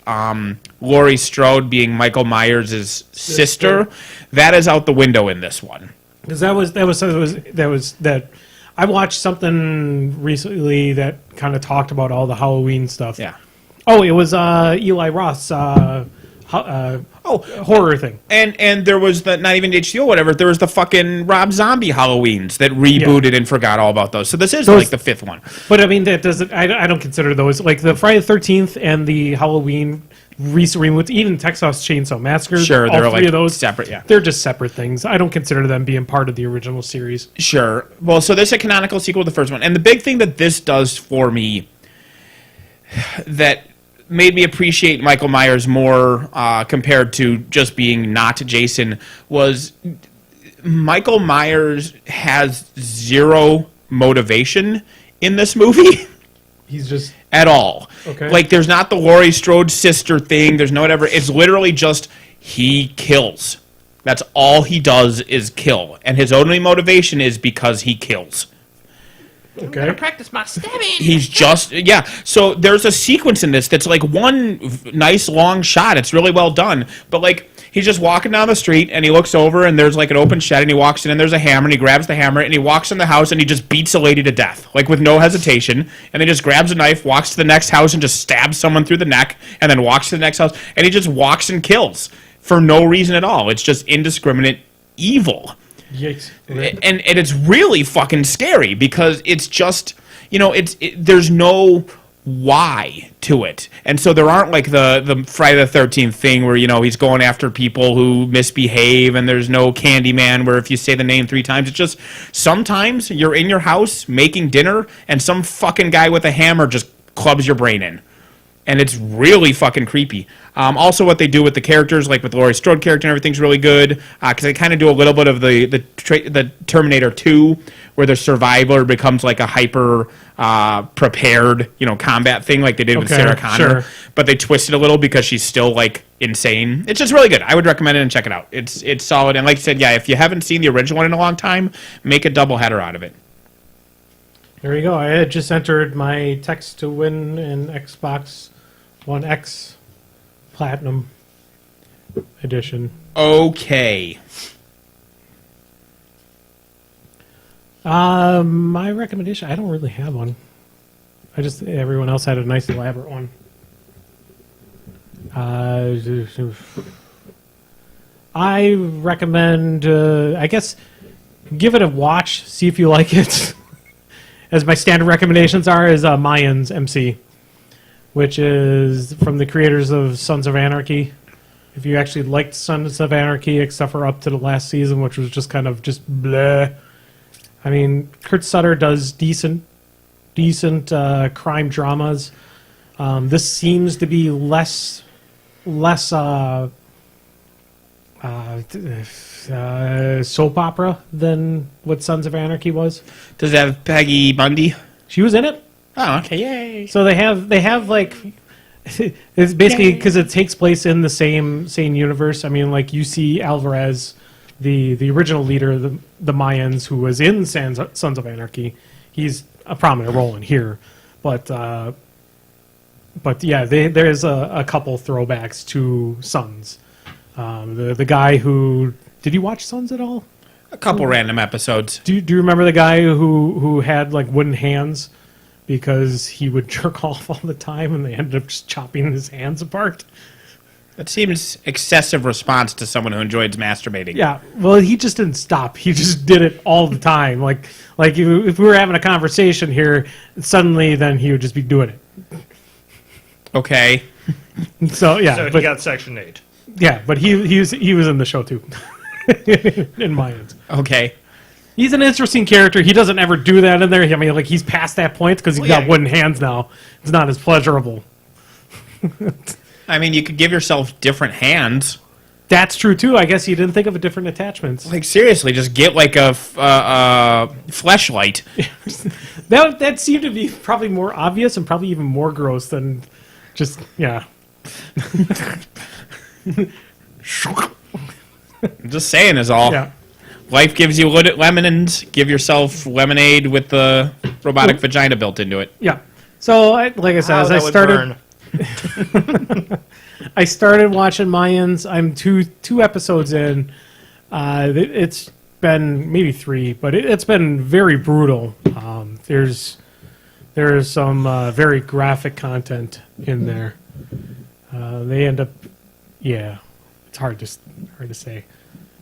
Laurie Strode being Michael Myers' sister. That is out the window in this one. Because that I watched something recently that kind of talked about all the Halloween stuff. Yeah. Oh, it was Eli Roth's horror thing. And there was the, not even HBO, whatever, there was the fucking Rob Zombie Halloweens that rebooted and forgot all about those. So this is like the 5th one. But I mean, that doesn't. I don't consider those like the Friday the 13th and the Halloween recent reboots, even Texas Chainsaw Massacre. Sure, all they're three like of those separate, yeah. They're just separate things. I don't consider them being part of the original series. Sure. Well, so this is a canonical sequel to the first one. And the big thing that this does for me that made me appreciate Michael Myers more compared to just being not Jason was Michael Myers has 0 motivation in this movie. He's just at all. Okay. Like, there's not the Laurie Strode sister thing. There's no whatever. It's literally just he kills. That's all he does is kill. And his only motivation is because he kills. okay. Practice my stabbing. He's just, yeah. So there's a sequence in this that's like one nice long shot. It's really well done. But like, he's just walking down the street and he looks over and there's like an open shed and he walks in and there's a hammer and he grabs the hammer and he walks in the house and he just beats a lady to death. Like with no hesitation. And then just grabs a knife, walks to the next house and just stabs someone through the neck and then walks to the next house and he just walks and kills for no reason at all. It's just indiscriminate evil. Yikes. And it's really fucking scary because it's just, there's no why to it. And so there aren't like the Friday the 13th thing where, he's going after people who misbehave and there's no Candyman where if you say the name 3 times, it's just sometimes you're in your house making dinner and some fucking guy with a hammer just clubs your brain in. And it's really fucking creepy. Also, what they do with the characters, like with the Laurie Strode character and everything's really good, because they kind of do a little bit of the Terminator 2, where the survivor becomes like a hyper prepared, combat thing, like they did with Sarah Connor. Sure. But they twist it a little because she's still like insane. It's just really good. I would recommend it and check it out. It's solid. And like I said, yeah, if you haven't seen the original one in a long time, make a doubleheader out of it. There you go. I had just entered my text to win in Xbox One X Platinum Edition. Okay. My recommendation, I don't really have one. Everyone else had a nice elaborate one. I recommend, I guess, give it a watch, see if you like it. As my standard recommendations are, is Mayans MC, which is from the creators of Sons of Anarchy. If you actually liked Sons of Anarchy, except for up to the last season, which was just kind of just bleh. I mean, Kurt Sutter does decent crime dramas. This seems to be less soap opera than what Sons of Anarchy was. Does it have Peggy Bundy? She was in it. Oh, okay, yay. So they have like it's basically because it takes place in the same universe. I mean, like you see Alvarez the original leader of the Mayans, who was in Sons of Anarchy. He's a prominent role in here, but yeah, there's a couple throwbacks to Sons. The guy who did you watch Sons at all? A couple random episodes. Do you remember the guy who had like wooden hands because he would jerk off all the time and they ended up just chopping his hands apart? That seems excessive response to someone who enjoys masturbating. Yeah, well, he just didn't stop. He just did it all the time. Like if we were having a conversation here, suddenly then he would just be doing it. Okay. So yeah, So he but, got Section 8. yeah, but he was in the show too. In my hands. Okay. He's an interesting character. He doesn't ever do that in there. I mean, like he's past that point because he's got wooden hands now. It's not as pleasurable. I mean, you could give yourself different hands. That's true too. I guess you didn't think of a different attachments. Like seriously, just get like a fleshlight. That seemed to be probably more obvious and probably even more gross than just yeah. I'm just saying is all. Yeah. Life gives you lemons. Give yourself lemonade with the robotic vagina built into it. Yeah. So, like I said, as I started, I started watching Mayans. I'm two episodes in. It's been maybe 3, but it's been very brutal. There's some very graphic content in there. They end up, yeah, it's hard to say.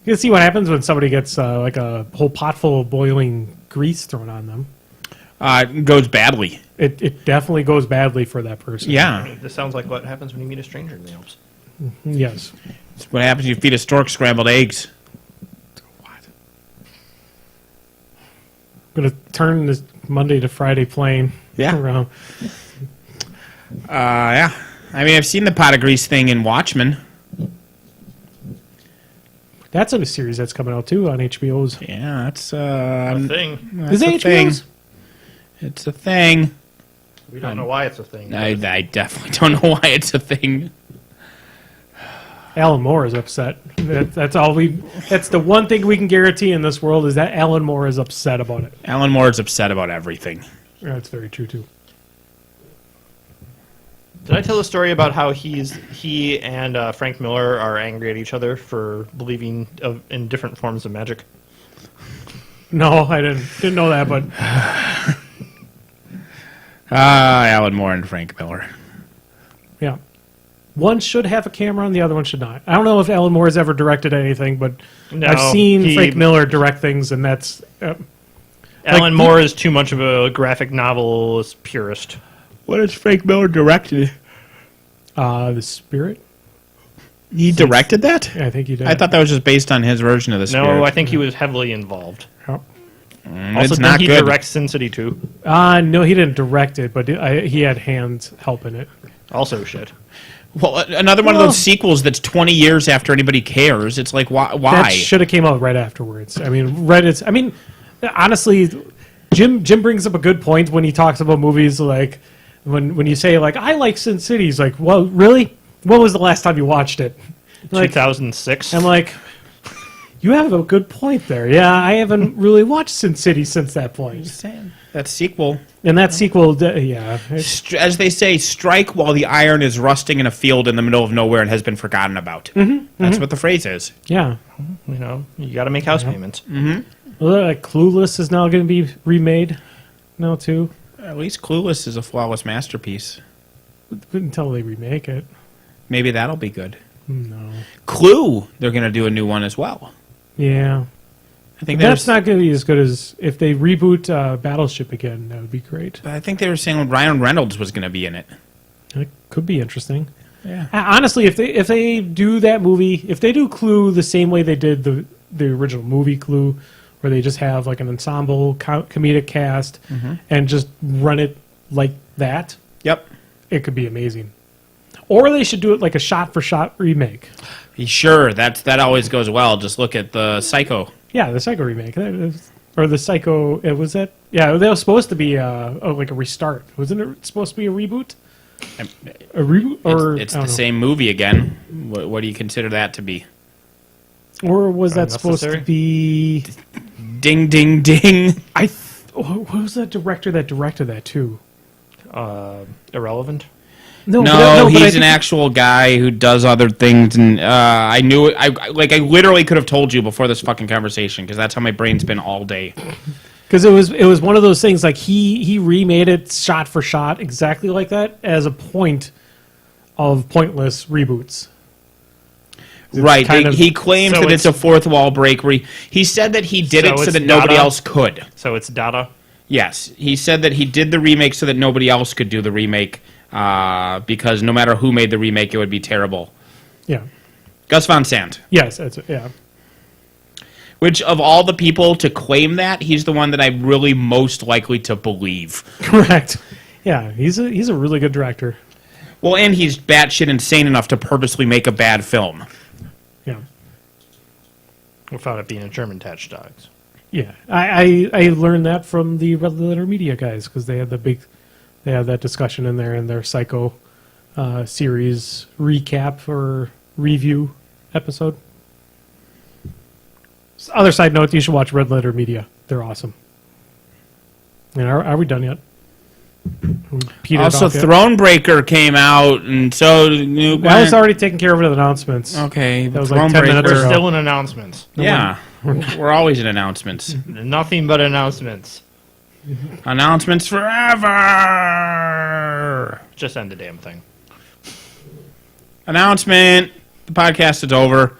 You can see what happens when somebody gets like a whole pot full of boiling grease thrown on them. It goes badly. It definitely goes badly for that person. Yeah. This sounds like what happens when you meet a stranger in the Alps. Yes. It's what happens if you feed a stork scrambled eggs. What? I'm going to turn this Monday to Friday plane around. Yeah. I mean, I've seen the pot of grease thing in Watchmen. That's in a series that's coming out too on HBO's. Yeah, that's A thing. that's Is a it thing. HBO's? It's a thing. We don't know why it's a thing. I definitely don't know why it's a thing. Alan Moore is upset. That's all we. That's the one thing we can guarantee in this world is that Alan Moore is upset about it. Alan Moore is upset about everything. That's very true too. Did I tell the story about how he and Frank Miller are angry at each other for believing in different forms of magic? No, I didn't know that, but Alan Moore and Frank Miller. yeah, one should have a camera and the other one should not. I don't know if Alan Moore has ever directed anything, but No, I've seen Frank Miller direct things, and that's Alan Moore is too much of a graphic novelist purist. What has Frank Miller directed? The Spirit. He directed that? I think he did. I thought that was just based on his version of the Spirit. No, I think he was heavily involved. Oh. Also, it's not did he good. direct Sin City 2? No, he didn't direct it, but he had hands helping it. Also shit. Well, another one of those sequels that's 20 years after anybody cares. It's like, why? That should have came out right afterwards. I mean, Reddit's. I mean, honestly, Jim brings up a good point when he talks about movies like when you say like I like Sin City. He's like, well, really? When was the last time you watched it? Like, 2006. I'm like, you have a good point there. Yeah, I haven't really watched Sin City since that point. That sequel. And that sequel, yeah. As they say, strike while the iron is rusting in a field in the middle of nowhere and has been forgotten about. That's what the phrase is. Yeah. You know, you got to make house payments. Well, like Clueless is now going to be remade now, too. At least Clueless is a flawless masterpiece. Until they remake it. Maybe that'll be good. No. Clue, they're going to do a new one as well. Yeah. I think That's not going to be as good as if they reboot Battleship again. That would be great. I think they were saying Ryan Reynolds was going to be in it. It could be interesting. Yeah. Honestly, if they do that movie, if they do Clue the same way they did the original movie Clue, where they just have like an ensemble comedic cast and just run it like that, Yep. it could be amazing. Or they should do it like a shot-for-shot remake. Sure, that always goes well. Just look at the Psycho. Yeah, the Psycho remake. Or the Psycho, was that? Yeah, that was supposed to be like a restart. Wasn't it supposed to be a reboot? A reboot? Or It's the same movie again. What do you consider that to be? Or was that supposed to Unnecessary? be? Ding, ding, ding. What was that director that directed that too? Irrelevant. No, but I he's think- an actual guy who does other things, and I knew it. I literally could have told you before this fucking conversation because that's how my brain's been all day. Because it was one of those things like he remade it shot for shot exactly like that as a point of pointless reboots. Right. kind of- He claims So that it's a it's- fourth wall break. He said that he did So it so it's that nobody Dada? else could. So it's data. Yes, he said that he did the remake so that nobody else could do the remake because no matter who made the remake, it would be terrible. Yeah. Gus Van Sant. Yes. That's yeah. Which, of all the people to claim that, he's the one that I'm really most likely to believe. Correct. Yeah. He's a really good director. Well, and he's batshit insane enough to purposely make a bad film. Yeah. Without it being a German Touch Dogs. Yeah. I learned that from the Red Letter Media guys because they had that discussion in their Psycho series recap or review episode. Other side note, you should watch Red Letter Media. They're awesome. And are we done yet? Petered Also, off yet? Thronebreaker came out, and so... I was already taking care of it with announcements. Okay, That was like 10 minutes We're ago. still in announcements. Yeah, we're always in announcements. Nothing but announcements. Announcements forever! Just end the damn thing. Announcement. The podcast is over.